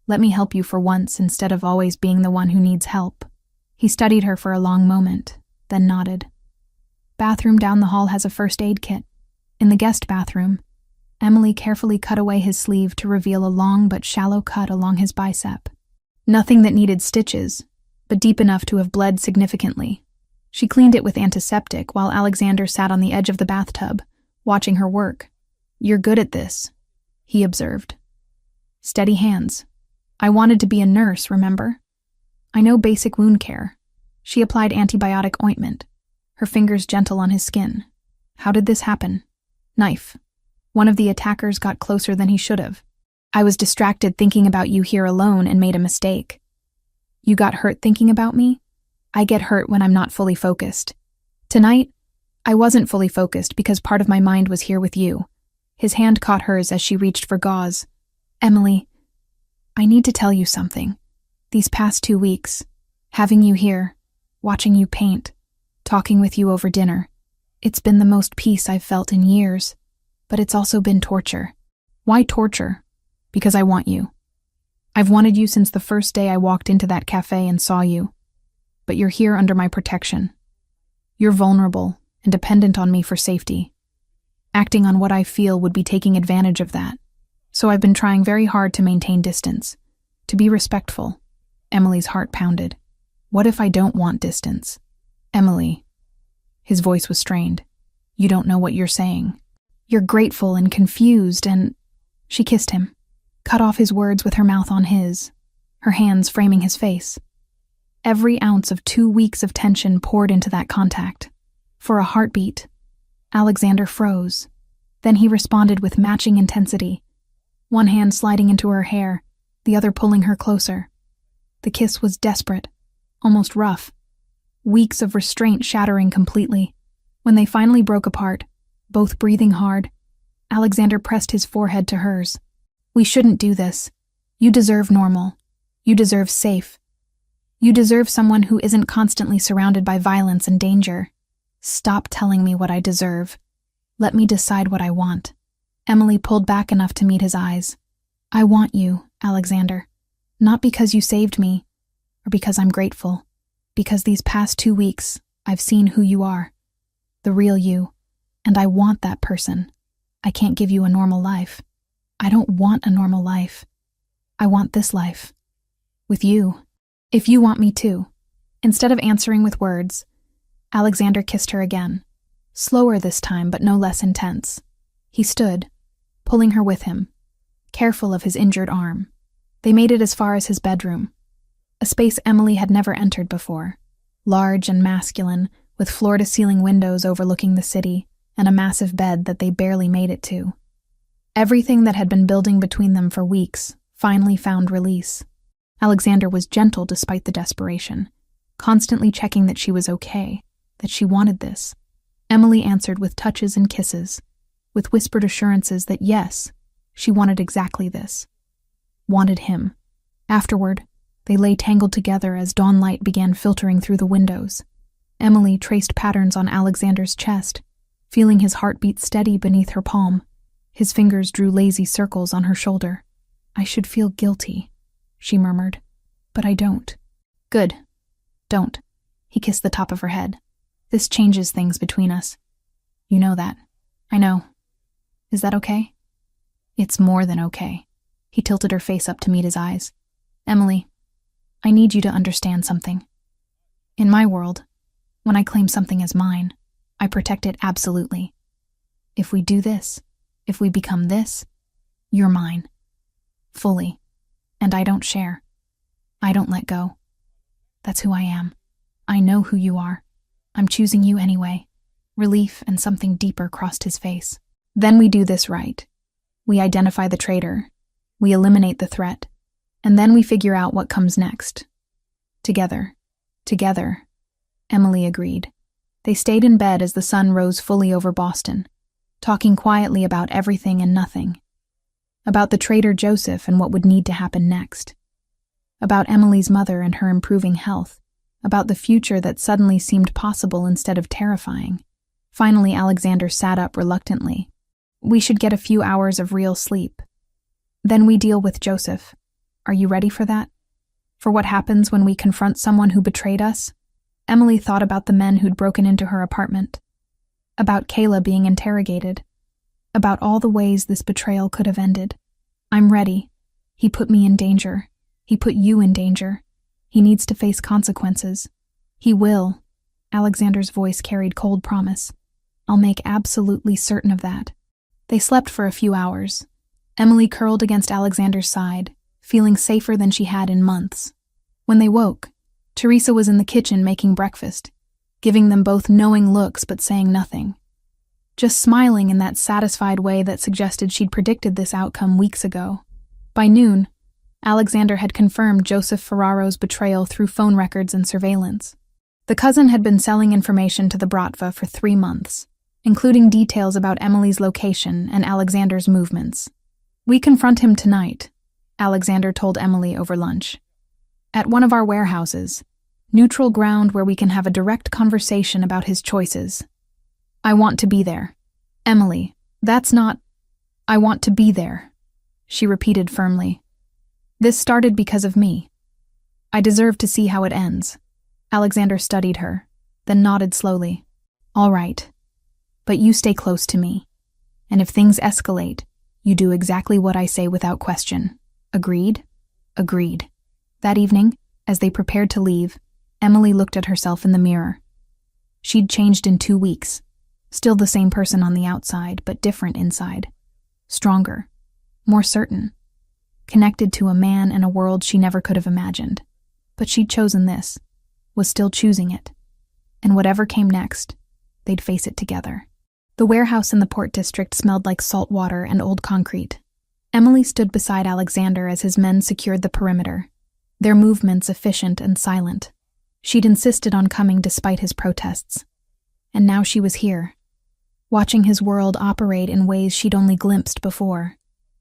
Let me help you for once instead of always being the one who needs help. He studied her for a long moment, then nodded. Bathroom down the hall has a first aid kit. In the guest bathroom, Emily carefully cut away his sleeve to reveal a long but shallow cut along his bicep. Nothing that needed stitches, but deep enough to have bled significantly. She cleaned it with antiseptic while Alexander sat on the edge of the bathtub, watching her work. You're good at this, he observed. Steady hands. I wanted to be a nurse, remember? I know basic wound care. She applied antibiotic ointment, her fingers gentle on his skin. How did this happen? Knife. One of the attackers got closer than he should have. I was distracted thinking about you here alone and made a mistake. You got hurt thinking about me? I get hurt when I'm not fully focused. Tonight, I wasn't fully focused because part of my mind was here with you. His hand caught hers as she reached for gauze. Emily, I need to tell you something. These past 2 weeks, having you here, watching you paint, talking with you over dinner, it's been the most peace I've felt in years. But it's also been torture. Why torture? Because I want you. I've wanted you since the first day I walked into that cafe and saw you. But you're here under my protection. You're vulnerable and dependent on me for safety. Acting on what I feel would be taking advantage of that. So I've been trying very hard to maintain distance, to be respectful. Emily's heart pounded. What if I don't want distance? Emily. His voice was strained. You don't know what you're saying. You're grateful and confused and... She kissed him, cut off his words with her mouth on his, her hands framing his face. Every ounce of 2 weeks of tension poured into that contact. For a heartbeat, Alexander froze. Then he responded with matching intensity, one hand sliding into her hair, the other pulling her closer. The kiss was desperate, almost rough, weeks of restraint shattering completely. When they finally broke apart, both breathing hard, Alexander pressed his forehead to hers. We shouldn't do this. You deserve normal. You deserve safe. You deserve someone who isn't constantly surrounded by violence and danger. Stop telling me what I deserve. Let me decide what I want. Emily pulled back enough to meet his eyes. I want you, Alexander. Not because you saved me, or because I'm grateful. Because these past 2 weeks, I've seen who you are. The real you. And I want that person. I can't give you a normal life. I don't want a normal life. I want this life. With you. If you want me to. Instead of answering with words, Alexander kissed her again. Slower this time, but no less intense. He stood, pulling her with him, careful of his injured arm. They made it as far as his bedroom, a space Emily had never entered before, large and masculine, with floor-to-ceiling windows overlooking the city, and a massive bed that they barely made it to. Everything that had been building between them for weeks finally found release. Alexander was gentle despite the desperation, constantly checking that she was okay, that she wanted this. Emily answered with touches and kisses, with whispered assurances that yes, she wanted exactly this. Wanted him. Afterward, they lay tangled together as dawn light began filtering through the windows. Emily traced patterns on Alexander's chest, feeling his heartbeat steady beneath her palm. His fingers drew lazy circles on her shoulder. I should feel guilty, she murmured, but I don't. Good. Don't. He kissed the top of her head. This changes things between us. You know that. I know. Is that okay? It's more than okay. He tilted her face up to meet his eyes. Emily, I need you to understand something. In my world, when I claim something as mine, I protect it absolutely. If we do this, if we become this, you're mine. Fully. And I don't share. I don't let go. That's who I am. I know who you are. I'm choosing you anyway. Relief and something deeper crossed his face. Then we do this right. We identify the traitor. We eliminate the threat. And then we figure out what comes next. Together. Together, Emily agreed. They stayed in bed as the sun rose fully over Boston, talking quietly about everything and nothing. About the traitor Joseph and what would need to happen next. About Emily's mother and her improving health. About the future that suddenly seemed possible instead of terrifying. Finally, Alexander sat up reluctantly. We should get a few hours of real sleep. Then we deal with Joseph. Are you ready for that? For what happens when we confront someone who betrayed us? Emily thought about the men who'd broken into her apartment. About Kayla being interrogated. About all the ways this betrayal could have ended. I'm ready. He put me in danger. He put you in danger. He needs to face consequences. He will. Alexander's voice carried cold promise. I'll make absolutely certain of that. They slept for a few hours. Emily curled against Alexander's side, feeling safer than she had in months. When they woke, Teresa was in the kitchen making breakfast, giving them both knowing looks but saying nothing. Just smiling in that satisfied way that suggested she'd predicted this outcome weeks ago. By noon, Alexander had confirmed Joseph Ferraro's betrayal through phone records and surveillance. The cousin had been selling information to the Bratva for 3 months, including details about Emily's location and Alexander's movements. We confront him tonight, Alexander told Emily over lunch. At one of our warehouses, neutral ground where we can have a direct conversation about his choices. I want to be there. Emily, that's not... I want to be there, she repeated firmly. This started because of me. I deserve to see how it ends. Alexander studied her, then nodded slowly. All right. But you stay close to me. And if things escalate, you do exactly what I say without question. Agreed? Agreed. That evening, as they prepared to leave, Emily looked at herself in the mirror. She'd changed in 2 weeks. Still the same person on the outside, but different inside. Stronger. More certain. Connected to a man and a world she never could have imagined. But she'd chosen this. Was still choosing it. And whatever came next, they'd face it together. The warehouse in the Port District smelled like salt water and old concrete. Emily stood beside Alexander as his men secured the perimeter, their movements efficient and silent. She'd insisted on coming despite his protests. And now she was here, watching his world operate in ways she'd only glimpsed before.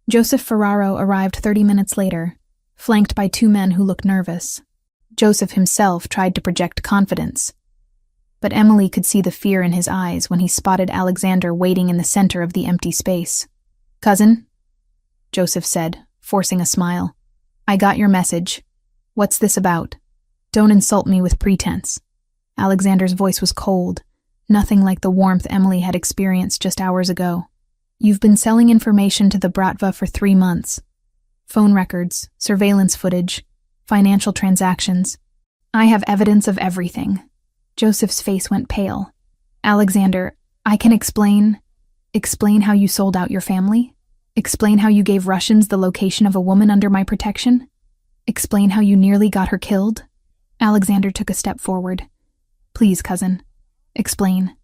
Joseph Ferraro arrived 30 minutes later, flanked by 2 men who looked nervous. Joseph himself tried to project confidence, but Emily could see the fear in his eyes when he spotted Alexander waiting in the center of the empty space. Cousin? Joseph said, forcing a smile. I got your message. What's this about? Don't insult me with pretense. Alexander's voice was cold, nothing like the warmth Emily had experienced just hours ago. You've been selling information to the Bratva for 3 months. Phone records, surveillance footage, financial transactions. I have evidence of everything. Joseph's face went pale. Alexander, I can explain how you sold out your family? Explain how you gave Russians the location of a woman under my protection? Explain how you nearly got her killed? Alexander took a step forward. Please, cousin. Explain.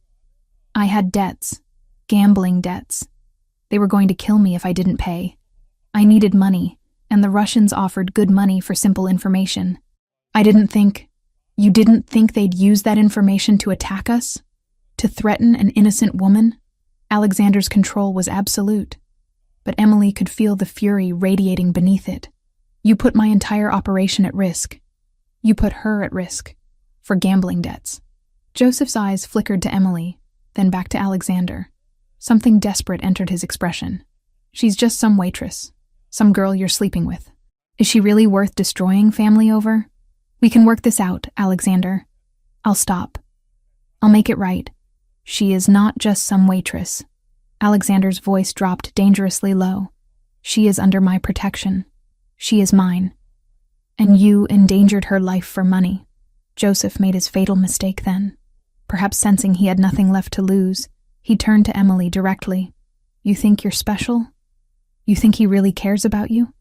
I had debts. Gambling debts. They were going to kill me if I didn't pay. I needed money, and the Russians offered good money for simple information. You didn't think they'd use that information to attack us? To threaten an innocent woman? Alexander's control was absolute, but Emily could feel the fury radiating beneath it. You put my entire operation at risk. You put her at risk. For gambling debts. Joseph's eyes flickered to Emily, then back to Alexander. Something desperate entered his expression. She's just some waitress. Some girl you're sleeping with. Is she really worth destroying family over? We can work this out, Alexander. I'll stop. I'll make it right. She is not just some waitress. Alexander's voice dropped dangerously low. She is under my protection. She is mine. And you endangered her life for money. Joseph made his fatal mistake then. Perhaps sensing he had nothing left to lose, he turned to Emily directly. You think you're special? You think he really cares about you?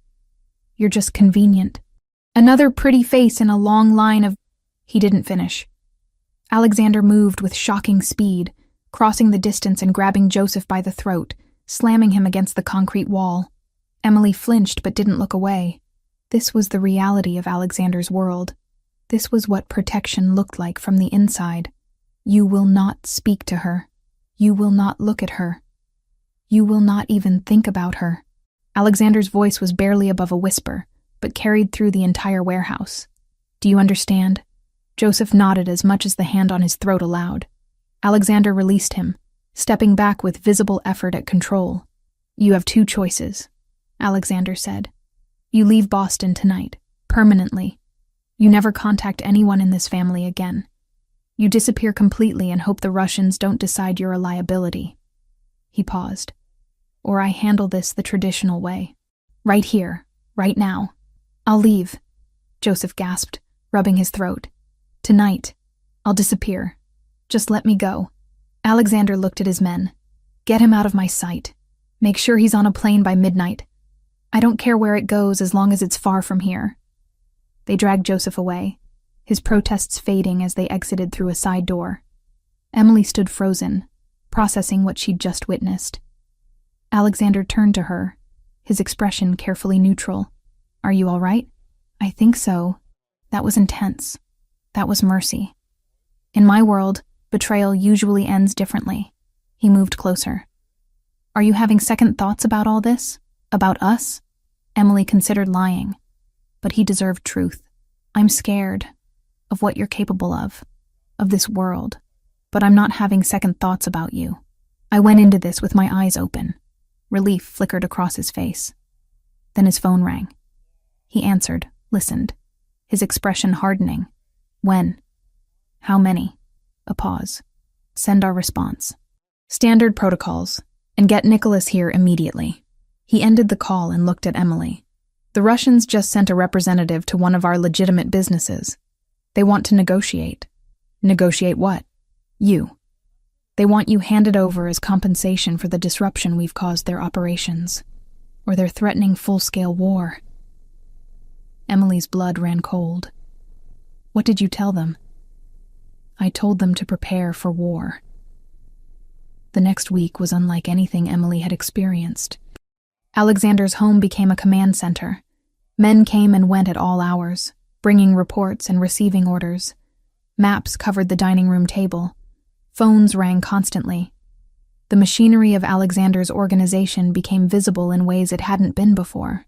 You're just convenient. Another pretty face in a long line of... He didn't finish. Alexander moved with shocking speed, crossing the distance and grabbing Joseph by the throat, slamming him against the concrete wall. Emily flinched but didn't look away. This was the reality of Alexander's world. This was what protection looked like from the inside. You will not speak to her. You will not look at her. You will not even think about her. Alexander's voice was barely above a whisper, but carried through the entire warehouse. Do you understand? Joseph nodded as much as the hand on his throat allowed. Alexander released him, stepping back with visible effort at control. You have two choices, Alexander said. You leave Boston tonight, permanently. You never contact anyone in this family again. You disappear completely and hope the Russians don't decide you're a liability. He paused. Or I handle this the traditional way. Right here, right now. I'll leave, Joseph gasped, rubbing his throat. Tonight, I'll disappear. Just let me go. Alexander looked at his men. Get him out of my sight. Make sure he's on a plane by midnight. I don't care where it goes as long as it's far from here. They dragged Joseph away, his protests fading as they exited through a side door. Emily stood frozen, processing what she'd just witnessed. Alexander turned to her, his expression carefully neutral. Are you all right? I think so. That was intense. That was mercy. In my world, betrayal usually ends differently. He moved closer. Are you having second thoughts about all this? About us? Emily considered lying. But he deserved truth. I'm scared of what you're capable of this world. But I'm not having second thoughts about you. I went into this with my eyes open. Relief flickered across his face. Then his phone rang. He answered, listened, his expression hardening. When? How many? A pause. Send our response. Standard protocols, and get Nicholas here immediately. He ended the call and looked at Emily. The Russians just sent a representative to one of our legitimate businesses. They want to negotiate. Negotiate what? You. They want you handed over as compensation for the disruption we've caused their operations. Or they're threatening full-scale war. Emily's blood ran cold. What did you tell them? I told them to prepare for war. The next week was unlike anything Emily had experienced. Alexander's home became a command center. Men came and went at all hours, bringing reports and receiving orders. Maps covered the dining room table. Phones rang constantly. The machinery of Alexander's organization became visible in ways it hadn't been before.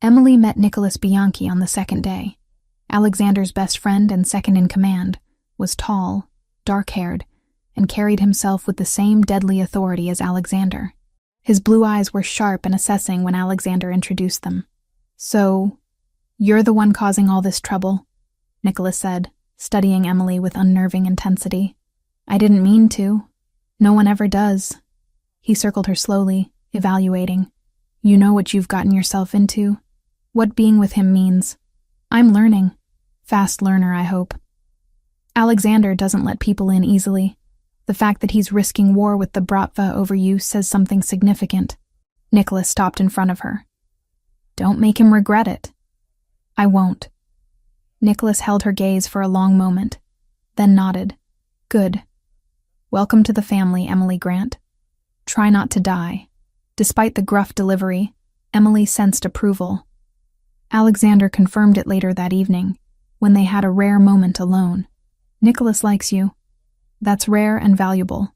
Emily met Nicholas Bianchi on the second day. Alexander's best friend and second in command, was tall, dark-haired, and carried himself with the same deadly authority as Alexander. His blue eyes were sharp and assessing when Alexander introduced them. So, you're the one causing all this trouble, Nicholas said, studying Emily with unnerving intensity. I didn't mean to. No one ever does. He circled her slowly, evaluating. You know what you've gotten yourself into? What being with him means. I'm learning. Fast learner, I hope. Alexander doesn't let people in easily. The fact that he's risking war with the Bratva over you says something significant. Nicholas stopped in front of her. Don't make him regret it. I won't. Nicholas held her gaze for a long moment, then nodded. Good. Welcome to the family, Emily Grant. Try not to die. Despite the gruff delivery, Emily sensed approval. Alexander confirmed it later that evening, when they had a rare moment alone. Nicholas likes you. That's rare and valuable.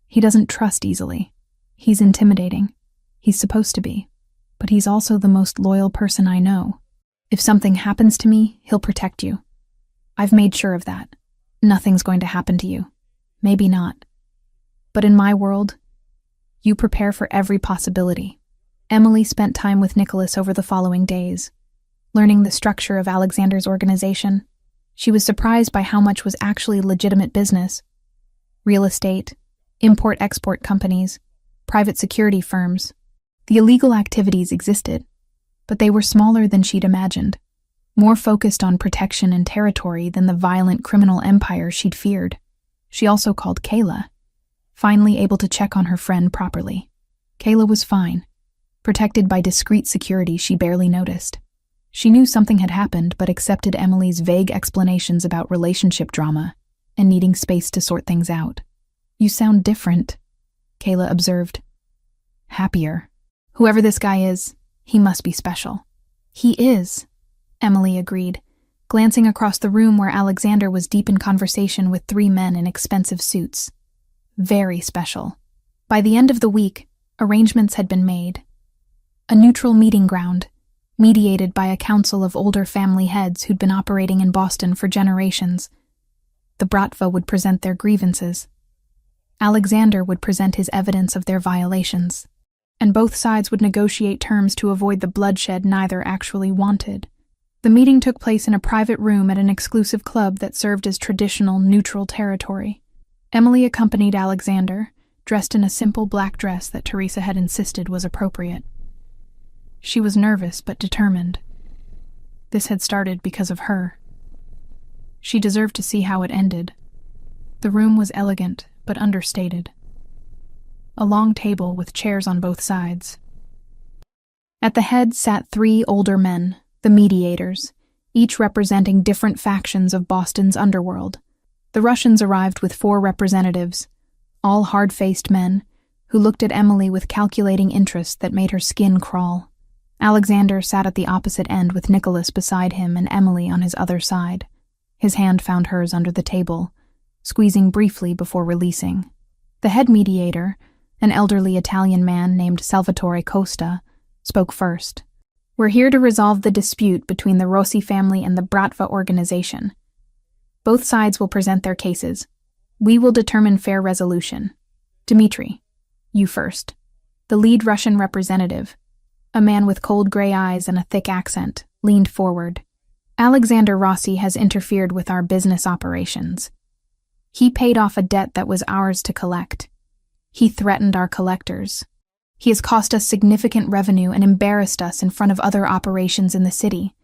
He doesn't trust easily. He's intimidating. He's supposed to be. But he's also the most loyal person I know. If something happens to me, he'll protect you. I've made sure of that. Nothing's going to happen to you. Maybe not. But in my world, you prepare for every possibility. Emily spent time with Nicholas over the following days, learning the structure of Alexander's organization. She was surprised by how much was actually legitimate business. Real estate, import-export companies, private security firms. The illegal activities existed, but they were smaller than she'd imagined, more focused on protection and territory than the violent criminal empire she'd feared. She also called Kayla, finally able to check on her friend properly. Kayla was fine, protected by discreet security she barely noticed. She knew something had happened but accepted Emily's vague explanations about relationship drama and needing space to sort things out. You sound different, Kayla observed. Happier. Whoever this guy is, he must be special. He is, Emily agreed, glancing across the room where Alexander was deep in conversation with 3 men in expensive suits. Very special. By the end of the week, arrangements had been made. A neutral meeting ground, mediated by a council of older family heads who'd been operating in Boston for generations. The Bratva would present their grievances. Alexander would present his evidence of their violations, and both sides would negotiate terms to avoid the bloodshed neither actually wanted. The meeting took place in a private room at an exclusive club that served as traditional neutral territory. Emily accompanied Alexander, dressed in a simple black dress that Teresa had insisted was appropriate. She was nervous but determined. This had started because of her. She deserved to see how it ended. The room was elegant but understated. A long table with chairs on both sides. At the head sat 3 older men, the mediators, each representing different factions of Boston's underworld. The Russians arrived with 4 representatives, all hard-faced men, who looked at Emily with calculating interest that made her skin crawl. Alexander sat at the opposite end with Nicholas beside him and Emily on his other side. His hand found hers under the table, squeezing briefly before releasing. The head mediator, an elderly Italian man named Salvatore Costa, spoke first. "We're here to resolve the dispute between the Rossi family and the Bratva organization. Both sides will present their cases. We will determine fair resolution. Dmitri, you first." The lead Russian representative, a man with cold gray eyes and a thick accent, leaned forward. "Alexander Rossi has interfered with our business operations. He paid off a debt that was ours to collect. He threatened our collectors. He has cost us significant revenue and embarrassed us in front of other operations in the city.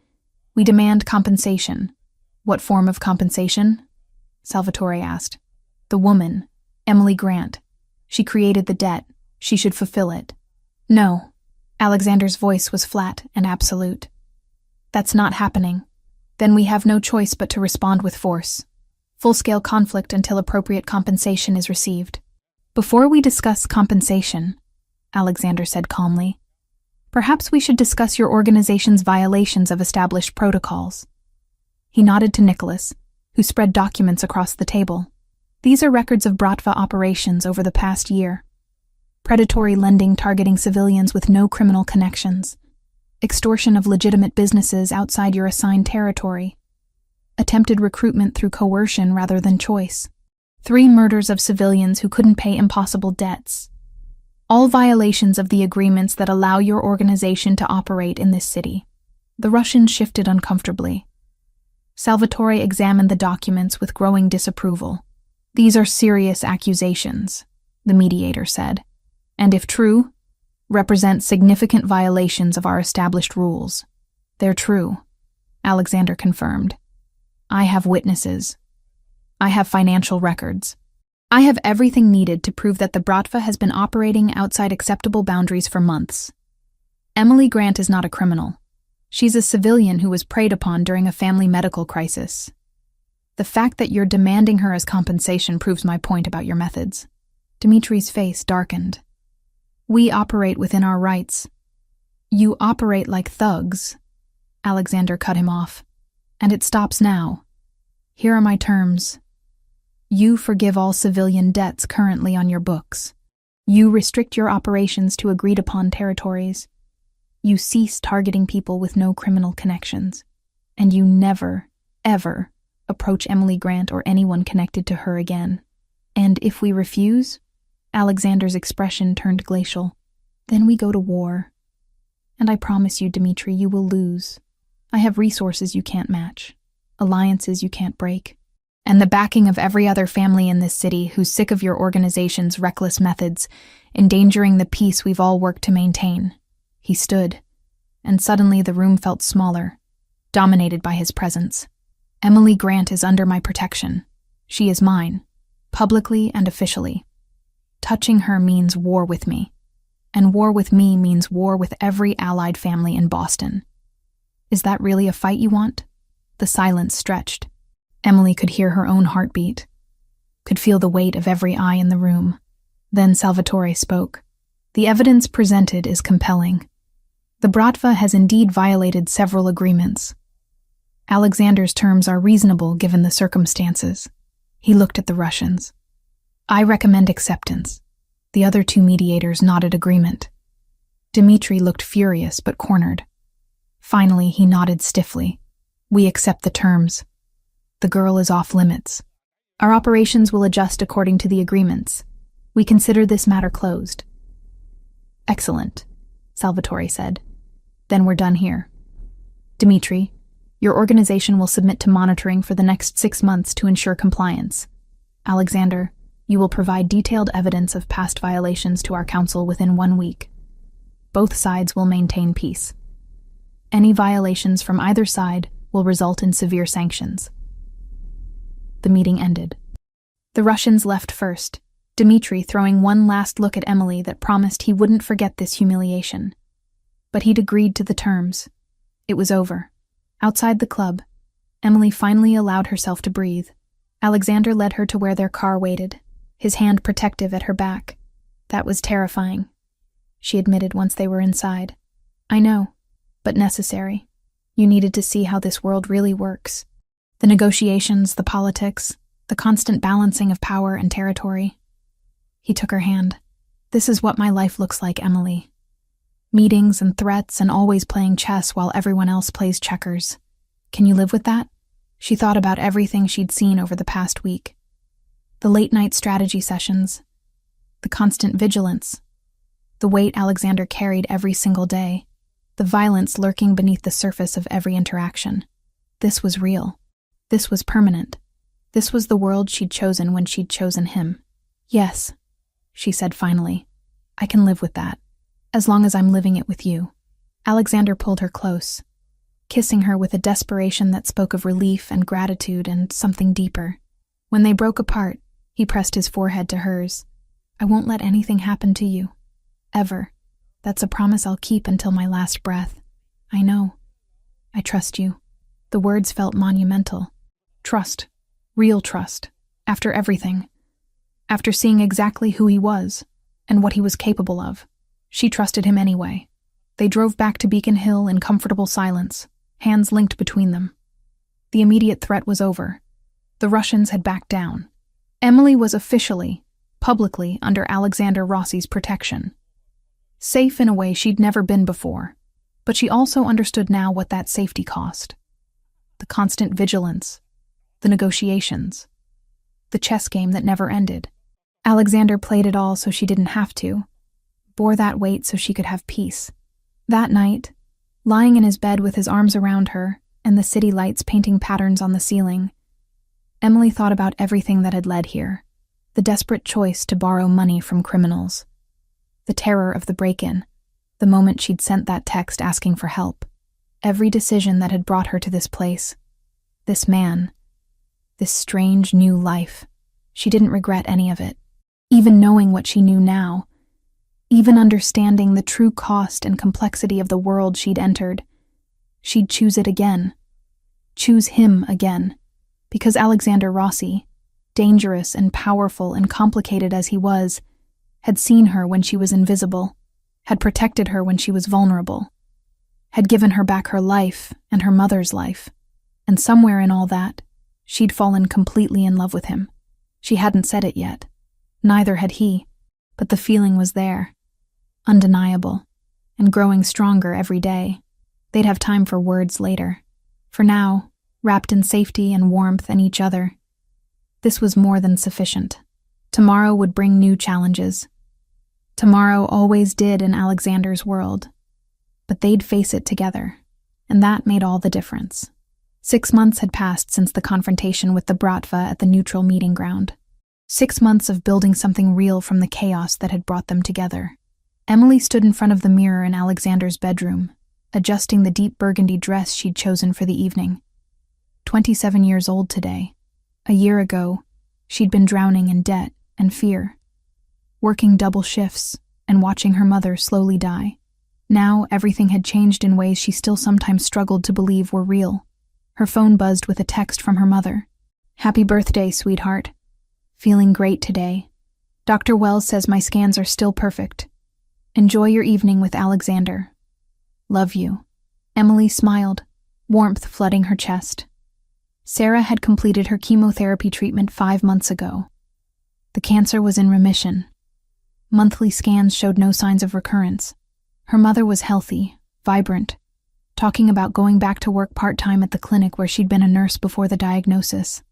We demand compensation." "What form of compensation?" Salvatore asked. "The woman, Emily Grant. She created the debt. She should fulfill it." "No." Alexander's voice was flat and absolute. "That's not happening. Then we have no choice but to respond with force. Full-scale conflict until appropriate compensation is received." "Before we discuss compensation," Alexander said calmly, "perhaps we should discuss your organization's violations of established protocols." He nodded to Nicholas, who spread documents across the table. "These are records of Bratva operations over the past year. Predatory lending targeting civilians with no criminal connections. Extortion of legitimate businesses outside your assigned territory. Attempted recruitment through coercion rather than choice. 3 murders of civilians who couldn't pay impossible debts. All violations of the agreements that allow your organization to operate in this city." The Russian shifted uncomfortably. Salvatore examined the documents with growing disapproval. "These are serious accusations," the mediator said, "and if true, represent significant violations of our established rules." "They're true," Alexander confirmed. "I have witnesses. I have financial records. I have everything needed to prove that the Bratva has been operating outside acceptable boundaries for months. Emily Grant is not a criminal. She's a civilian who was preyed upon during a family medical crisis. The fact that you're demanding her as compensation proves my point about your methods." Dmitri's face darkened. "We operate within our rights." "You operate like thugs," Alexander cut him off. "And it stops now. Here are my terms. You forgive all civilian debts currently on your books. You restrict your operations to agreed-upon territories. You cease targeting people with no criminal connections. And you never, ever approach Emily Grant or anyone connected to her again. And if we refuse," Alexander's expression turned glacial, "then we go to war. And I promise you, Dmitri, you will lose. I have resources you can't match, alliances you can't break, and the backing of every other family in this city who's sick of your organization's reckless methods, endangering the peace we've all worked to maintain." He stood, and suddenly the room felt smaller, dominated by his presence. "Emily Grant is under my protection. She is mine, publicly and officially. Touching her means war with me, and war with me means war with every allied family in Boston. Is that really a fight you want?" The silence stretched. Emily could hear her own heartbeat, could feel the weight of every eye in the room. Then Salvatore spoke. "The evidence presented is compelling. The Bratva has indeed violated several agreements. Alexander's terms are reasonable given the circumstances. He looked at the Russians. I recommend acceptance. The other two mediators nodded agreement. Dmitri looked furious but cornered. Finally, he nodded stiffly. We accept the terms. The girl is off limits. Our operations will adjust according to the agreements. We consider this matter closed. Excellent, Salvatore said. Then we're done here. Dmitri, your organization will submit to monitoring for the next 6 months to ensure compliance. Alexander, you will provide detailed evidence of past violations to our council within 1 week. Both sides will maintain peace. Any violations from either side will result in severe sanctions. The meeting ended. The Russians left first, Dmitri throwing one last look at Emily that promised he wouldn't forget this humiliation. But he'd agreed to the terms. It was over. Outside the club, Emily finally allowed herself to breathe. Alexander led her to where their car waited, his hand protective at her back. That was terrifying, she admitted once they were inside. I know, but necessary. You needed to see how this world really works. The negotiations, the politics, the constant balancing of power and territory. He took her hand. This is what my life looks like, Emily. Meetings and threats and always playing chess while everyone else plays checkers. Can you live with that? She thought about everything she'd seen over the past week. The late-night strategy sessions, the constant vigilance, the weight Alexander carried every single day, the violence lurking beneath the surface of every interaction. This was real. This was permanent. This was the world she'd chosen when she'd chosen him. Yes, she said finally. I can live with that, as long as I'm living it with you. Alexander pulled her close, kissing her with a desperation that spoke of relief and gratitude and something deeper. When they broke apart, he pressed his forehead to hers. I won't let anything happen to you. Ever. That's a promise I'll keep until my last breath. I know. I trust you. The words felt monumental. Trust. Real trust. After everything. After seeing exactly who he was and what he was capable of. She trusted him anyway. They drove back to Beacon Hill in comfortable silence, hands linked between them. The immediate threat was over. The Russians had backed down. Emily was officially, publicly, under Alexander Rossi's protection. Safe in a way she'd never been before, but she also understood now what that safety cost. The constant vigilance, the negotiations, the chess game that never ended. Alexander played it all so she didn't have to, bore that weight so she could have peace. That night, lying in his bed with his arms around her and the city lights painting patterns on the ceiling, Emily thought about everything that had led here, the desperate choice to borrow money from criminals, the terror of the break-in, the moment she'd sent that text asking for help, every decision that had brought her to this place, this man, this strange new life. She didn't regret any of it, even knowing what she knew now, even understanding the true cost and complexity of the world she'd entered. She'd choose it again, choose him again, because Alexander Rossi, dangerous and powerful and complicated as he was, had seen her when she was invisible, had protected her when she was vulnerable, had given her back her life and her mother's life, and somewhere in all that, she'd fallen completely in love with him. She hadn't said it yet. Neither had he, but the feeling was there, undeniable, and growing stronger every day. They'd have time for words later. For now, wrapped in safety and warmth and each other, this was more than sufficient. Tomorrow would bring new challenges. Tomorrow always did in Alexander's world. But they'd face it together, and that made all the difference. 6 months had passed since the confrontation with the Bratva at the neutral meeting ground. 6 months of building something real from the chaos that had brought them together. Emily stood in front of the mirror in Alexander's bedroom, adjusting the deep burgundy dress she'd chosen for the evening. 27 years old today. A year ago, she'd been drowning in debt and fear, working double shifts and watching her mother slowly die. Now everything had changed in ways she still sometimes struggled to believe were real. Her phone buzzed with a text from her mother. Happy birthday, sweetheart. Feeling great today. Dr. Wells says my scans are still perfect. Enjoy your evening with Alexander. Love you. Emily smiled, warmth flooding her chest. Sarah had completed her chemotherapy treatment 5 months ago. The cancer was in remission. Monthly scans showed no signs of recurrence. Her mother was healthy, vibrant, talking about going back to work part-time at the clinic where she'd been a nurse before the diagnosis.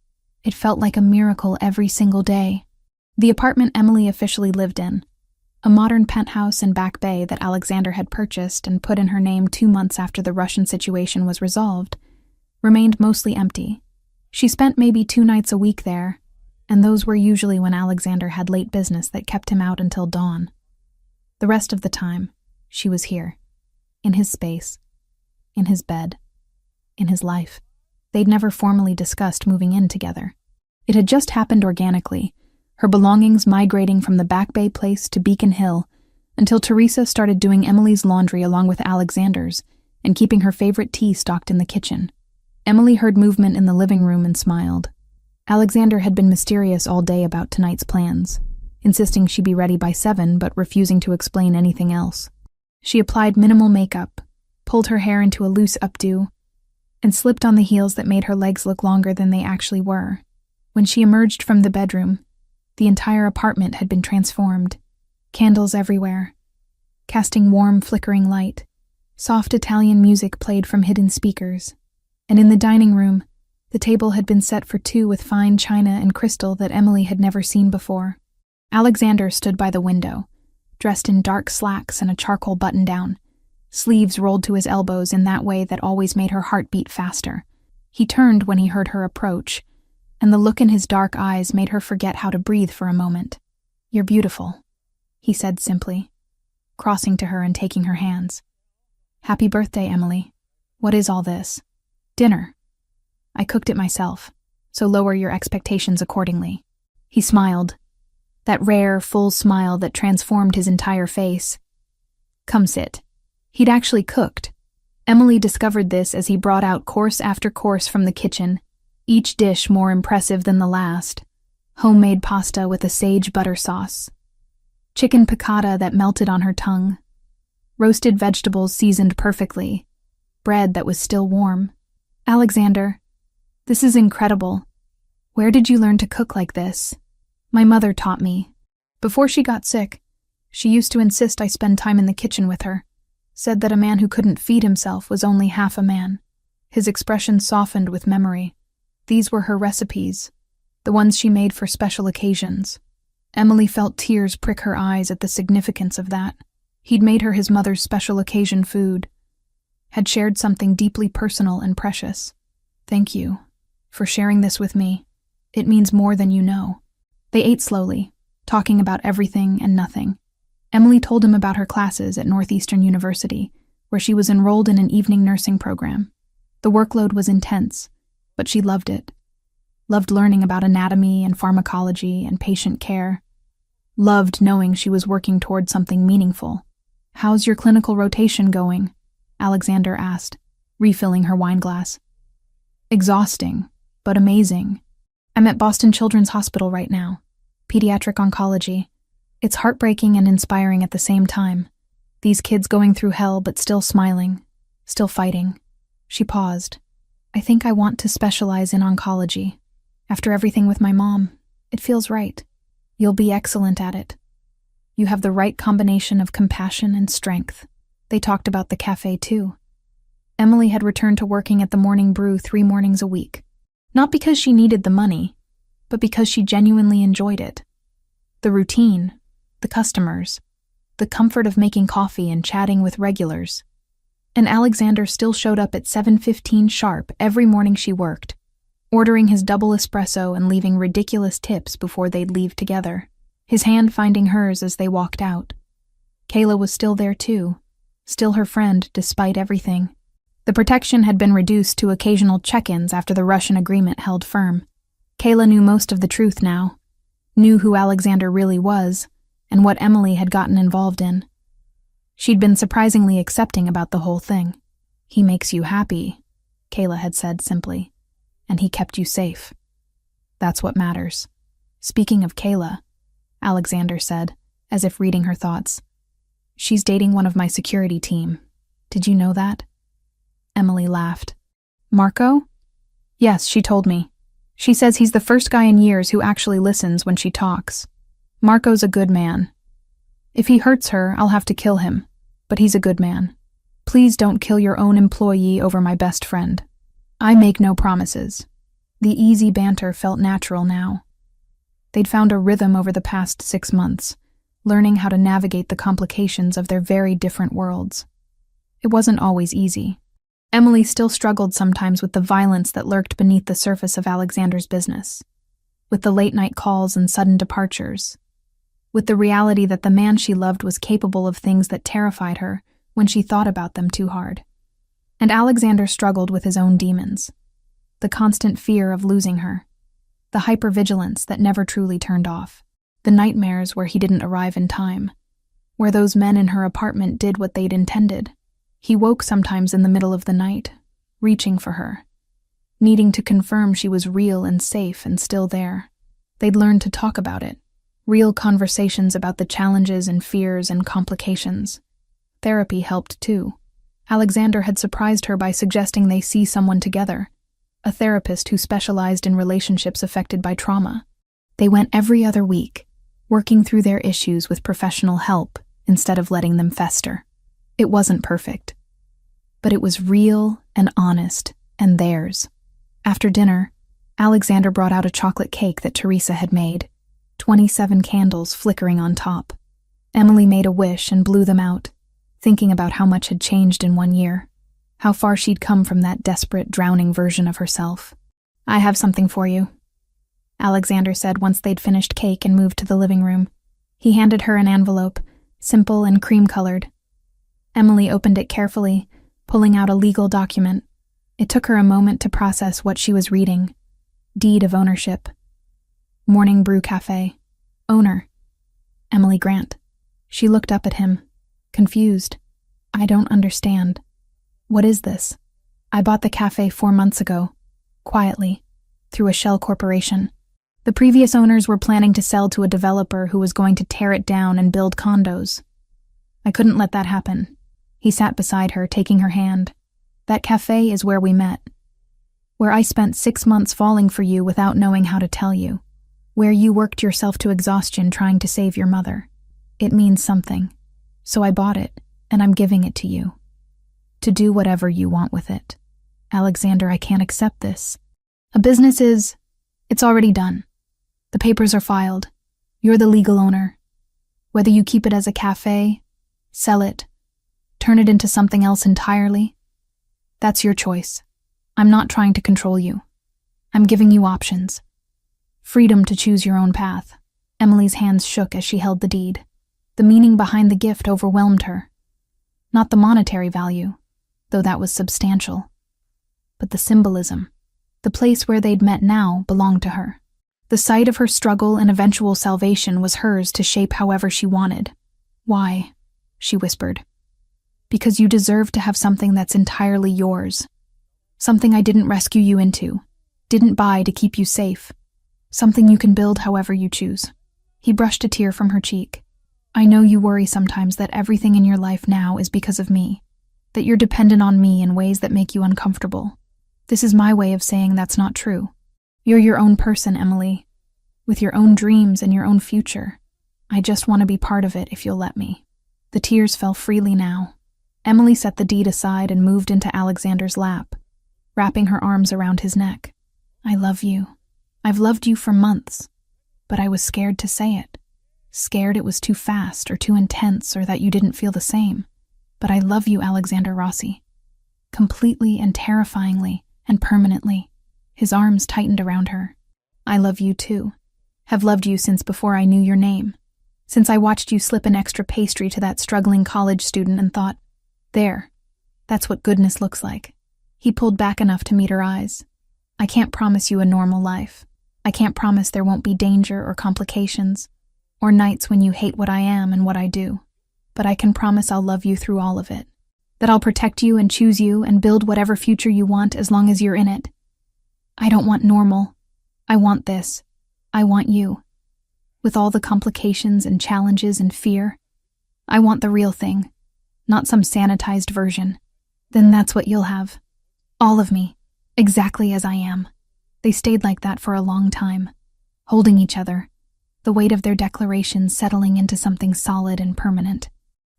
It felt like a miracle every single day. The apartment Emily officially lived in, a modern penthouse in Back Bay that Alexander had purchased and put in her name 2 months after the Russian situation was resolved, remained mostly empty. She spent maybe 2 nights a week there, and those were usually when Alexander had late business that kept him out until dawn. The rest of the time, she was here, in his space, in his bed, in his life. They'd never formally discussed moving in together. It had just happened organically, her belongings migrating from the Back Bay place to Beacon Hill, until Teresa started doing Emily's laundry along with Alexander's and keeping her favorite tea stocked in the kitchen. Emily heard movement in the living room and smiled. Alexander had been mysterious all day about tonight's plans, insisting she be ready by 7 but refusing to explain anything else. She applied minimal makeup, pulled her hair into a loose updo, and slipped on the heels that made her legs look longer than they actually were. When she emerged from the bedroom, the entire apartment had been transformed. Candles everywhere, casting warm, flickering light. Soft Italian music played from hidden speakers. And in the dining room, the table had been set for 2 with fine china and crystal that Emily had never seen before. Alexander stood by the window, dressed in dark slacks and a charcoal button-down, sleeves rolled to his elbows in that way that always made her heart beat faster. He turned when he heard her approach, and the look in his dark eyes made her forget how to breathe for a moment. "You're beautiful," he said simply, crossing to her and taking her hands. "Happy birthday, Emily. What is all this?" "Dinner. I cooked it myself, so lower your expectations accordingly." He smiled, that rare, full smile that transformed his entire face. "Come sit." He'd actually cooked. Emily discovered this as he brought out course after course from the kitchen, each dish more impressive than the last. Homemade pasta with a sage butter sauce, chicken piccata that melted on her tongue, roasted vegetables seasoned perfectly, bread that was still warm. "Alexander, this is incredible. Where did you learn to cook like this?" "My mother taught me. Before she got sick, she used to insist I spend time in the kitchen with her. Said that a man who couldn't feed himself was only half a man." His expression softened with memory. These were her recipes, the ones she made for special occasions. Emily felt tears prick her eyes at the significance of that. He'd made her his mother's special occasion food, had shared something deeply personal and precious. "Thank you for sharing this with me. It means more than you know." They ate slowly, talking about everything and nothing. Emily told him about her classes at Northeastern University, where she was enrolled in an evening nursing program. The workload was intense, but she loved it. Loved learning about anatomy and pharmacology and patient care. Loved knowing she was working toward something meaningful. "How's your clinical rotation going?" Alexander asked, refilling her wine glass. "Exhausting, but amazing. I'm at Boston Children's Hospital right now. Pediatric oncology. It's heartbreaking and inspiring at the same time. These kids going through hell but still smiling, still fighting." She paused. "I think I want to specialize in oncology. After everything with my mom, it feels right. You'll be excellent at it. You have the right combination of compassion and strength." They talked about the cafe too. Emily had returned to working at the Morning Brew 3 mornings a week. Not because she needed the money, but because she genuinely enjoyed it. The routine, the customers, the comfort of making coffee and chatting with regulars. And Alexander still showed up at 7:15 sharp every morning she worked, ordering his double espresso and leaving ridiculous tips before they'd leave together, his hand finding hers as they walked out. Kayla was still there too, still her friend despite everything. The protection had been reduced to occasional check-ins after the Russian agreement held firm. Kayla knew most of the truth now, knew who Alexander really was, and what Emily had gotten involved in. She'd been surprisingly accepting about the whole thing. "He makes you happy," Kayla had said simply, "and he kept you safe. That's what matters." "Speaking of Kayla," Alexander said, as if reading her thoughts, "she's dating one of my security team. Did you know that?" Emily laughed. Marco? Yes, she told me. She says he's the first guy in years who actually listens when she talks. Marco's a good man. If he hurts her, I'll have to kill him. But he's a good man. Please don't kill your own employee over my best friend. I make no promises. The easy banter felt natural now. They'd found a rhythm over the past 6 months, learning how to navigate the complications of their very different worlds. It wasn't always easy. Emily still struggled sometimes with the violence that lurked beneath the surface of Alexander's business, with the late-night calls and sudden departures, with the reality that the man she loved was capable of things that terrified her when she thought about them too hard. And Alexander struggled with his own demons, the constant fear of losing her, the hypervigilance that never truly turned off, the nightmares where he didn't arrive in time, where those men in her apartment did what they'd intended. He woke sometimes in the middle of the night, reaching for her, needing to confirm she was real and safe and still there. They'd learned to talk about it, real conversations about the challenges and fears and complications. Therapy helped too. Alexander had surprised her by suggesting they see someone together, a therapist who specialized in relationships affected by trauma. They went every other week, working through their issues with professional help instead of letting them fester. It wasn't perfect, but it was real and honest and theirs. After dinner, Alexander brought out a chocolate cake that Teresa had made, 27 candles flickering on top. Emily made a wish and blew them out, thinking about how much had changed in 1 year, how far she'd come from that desperate, drowning version of herself. "I have something for you," Alexander said once they'd finished cake and moved to the living room. He handed her an envelope, simple and cream-colored. Emily opened it carefully, pulling out a legal document. It took her a moment to process what she was reading. Deed of ownership. Morning Brew Cafe. Owner. Emily Grant. She looked up at him, confused. "I don't understand. What is this?" "I bought the cafe 4 months ago, quietly, through a shell corporation. The previous owners were planning to sell to a developer who was going to tear it down and build condos. I couldn't let that happen." He sat beside her, taking her hand. "That cafe is where we met. Where I spent 6 months falling for you without knowing how to tell you. Where you worked yourself to exhaustion trying to save your mother. It means something. So I bought it, and I'm giving it to you. To do whatever you want with it." "Alexander, I can't accept this. A business it's already done. The papers are filed. You're the legal owner. Whether you keep it as a cafe, sell it, turn it into something else entirely, that's your choice. I'm not trying to control you. I'm giving you options. Freedom to choose your own path." Emily's hands shook as she held the deed. The meaning behind the gift overwhelmed her. Not the monetary value, though that was substantial, but the symbolism. The place where they'd met now belonged to her. The site of her struggle and eventual salvation was hers to shape however she wanted. "Why?" she whispered. "Because you deserve to have something that's entirely yours. Something I didn't rescue you into, didn't buy to keep you safe. Something you can build however you choose." He brushed a tear from her cheek. "I know you worry sometimes that everything in your life now is because of me, that you're dependent on me in ways that make you uncomfortable. This is my way of saying that's not true. You're your own person, Emily, with your own dreams and your own future. I just want to be part of it if you'll let me." The tears fell freely now. Emily set the deed aside and moved into Alexander's lap, wrapping her arms around his neck. "I love you. I've loved you for months, but I was scared to say it. Scared it was too fast or too intense or that you didn't feel the same. But I love you, Alexander Rossi. Completely and terrifyingly and permanently." His arms tightened around her. "I love you too. Have loved you since before I knew your name. Since I watched you slip an extra pastry to that struggling college student and thought, there, that's what goodness looks like." He pulled back enough to meet her eyes. "I can't promise you a normal life. I can't promise there won't be danger or complications, or nights when you hate what I am and what I do. But I can promise I'll love you through all of it. That I'll protect you and choose you and build whatever future you want as long as you're in it. I don't want normal. I want this. I want you. With all the complications and challenges and fear. I want the real thing, not some sanitized version. Then that's what you'll have. All of me. exactly as I am. They stayed like that for a long time, holding each other, the weight of their declarations settling into something solid and permanent.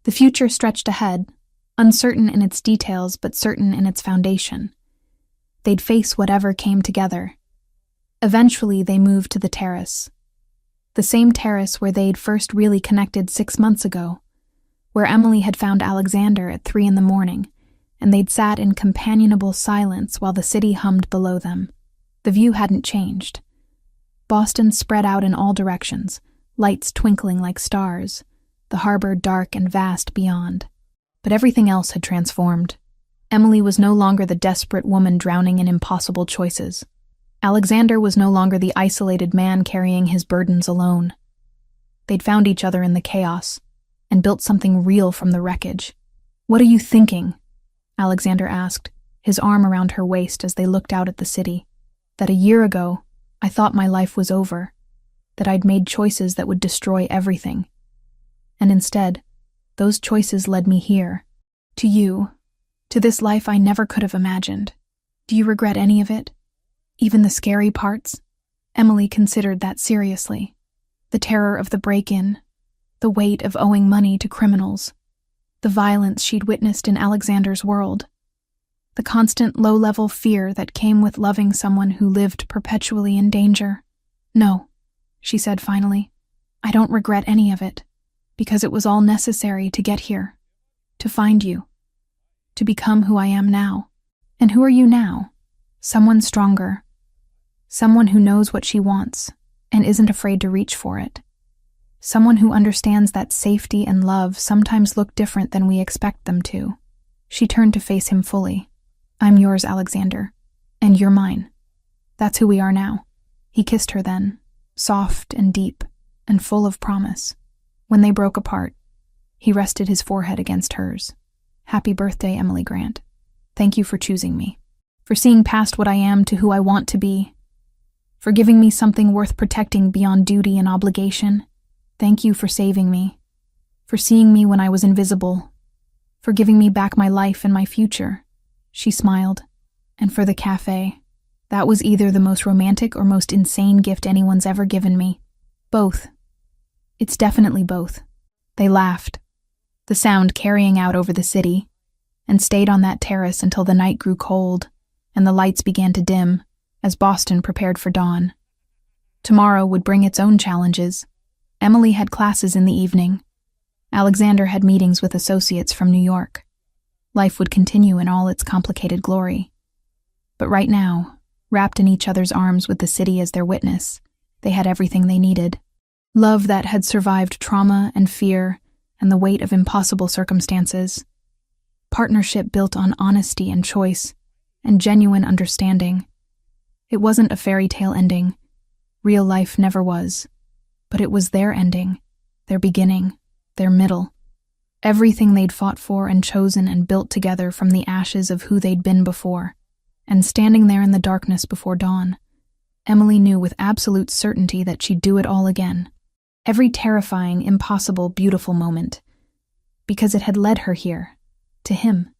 The future stretched ahead, uncertain in its details but certain in its foundation. They'd face whatever came together. Eventually, they moved to the terrace. The same terrace where they'd first really connected 6 months ago, where Emily had found Alexander at 3 a.m, and they'd sat in companionable silence while the city hummed below them. The view hadn't changed. Boston spread out in all directions, lights twinkling like stars, the harbor dark and vast beyond. But everything else had transformed. Emily was no longer the desperate woman drowning in impossible choices. Alexander was no longer the isolated man carrying his burdens alone. They'd found each other in the chaos and built something real from the wreckage. "What are you thinking?" Alexander asked, his arm around her waist as they looked out at the city. "That a year ago, I thought my life was over, that I'd made choices that would destroy everything. And instead, those choices led me here, to you, to this life I never could have imagined. Do you regret any of it? Even the scary parts?" Emily considered that seriously. The terror of the break-in, the weight of owing money to criminals, the violence she'd witnessed in Alexander's world, the constant low-level fear that came with loving someone who lived perpetually in danger. "No," she said finally, "I don't regret any of it, because it was all necessary to get here, to find you, to become who I am now." "And who are you now?" "Someone stronger. Someone who knows what she wants and isn't afraid to reach for it. Someone who understands that safety and love sometimes look different than we expect them to." She turned to face him fully. "I'm yours, Alexander, and you're mine. That's who we are now." He kissed her then, soft and deep and full of promise. When they broke apart, he rested his forehead against hers. "Happy birthday, Emily Grant. Thank you for choosing me, for seeing past what I am to who I want to be, for giving me something worth protecting beyond duty and obligation. Thank you for saving me, for seeing me when I was invisible, for giving me back my life and my future." She smiled. "And for the cafe. That was either the most romantic or most insane gift anyone's ever given me. Both. It's definitely both." They laughed, the sound carrying out over the city, and stayed on that terrace until the night grew cold and the lights began to dim as Boston prepared for dawn. Tomorrow would bring its own challenges. Emily had classes in the evening. Alexander had meetings with associates from New York. Life would continue in all its complicated glory. But right now, wrapped in each other's arms with the city as their witness, they had everything they needed. Love that had survived trauma and fear and the weight of impossible circumstances. Partnership built on honesty and choice and genuine understanding. It wasn't a fairy tale ending. Real life never was. But it was their ending, their beginning, their middle. Everything they'd fought for and chosen and built together from the ashes of who they'd been before. And standing there in the darkness before dawn, Emily knew with absolute certainty that she'd do it all again. Every terrifying, impossible, beautiful moment. Because it had led her here. To him.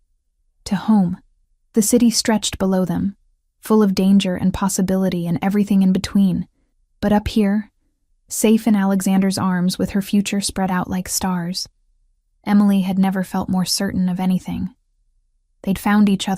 To home. The city stretched below them, full of danger and possibility and everything in between. But up here, safe in Alexander's arms with her future spread out like stars, Emily had never felt more certain of anything. They'd found each other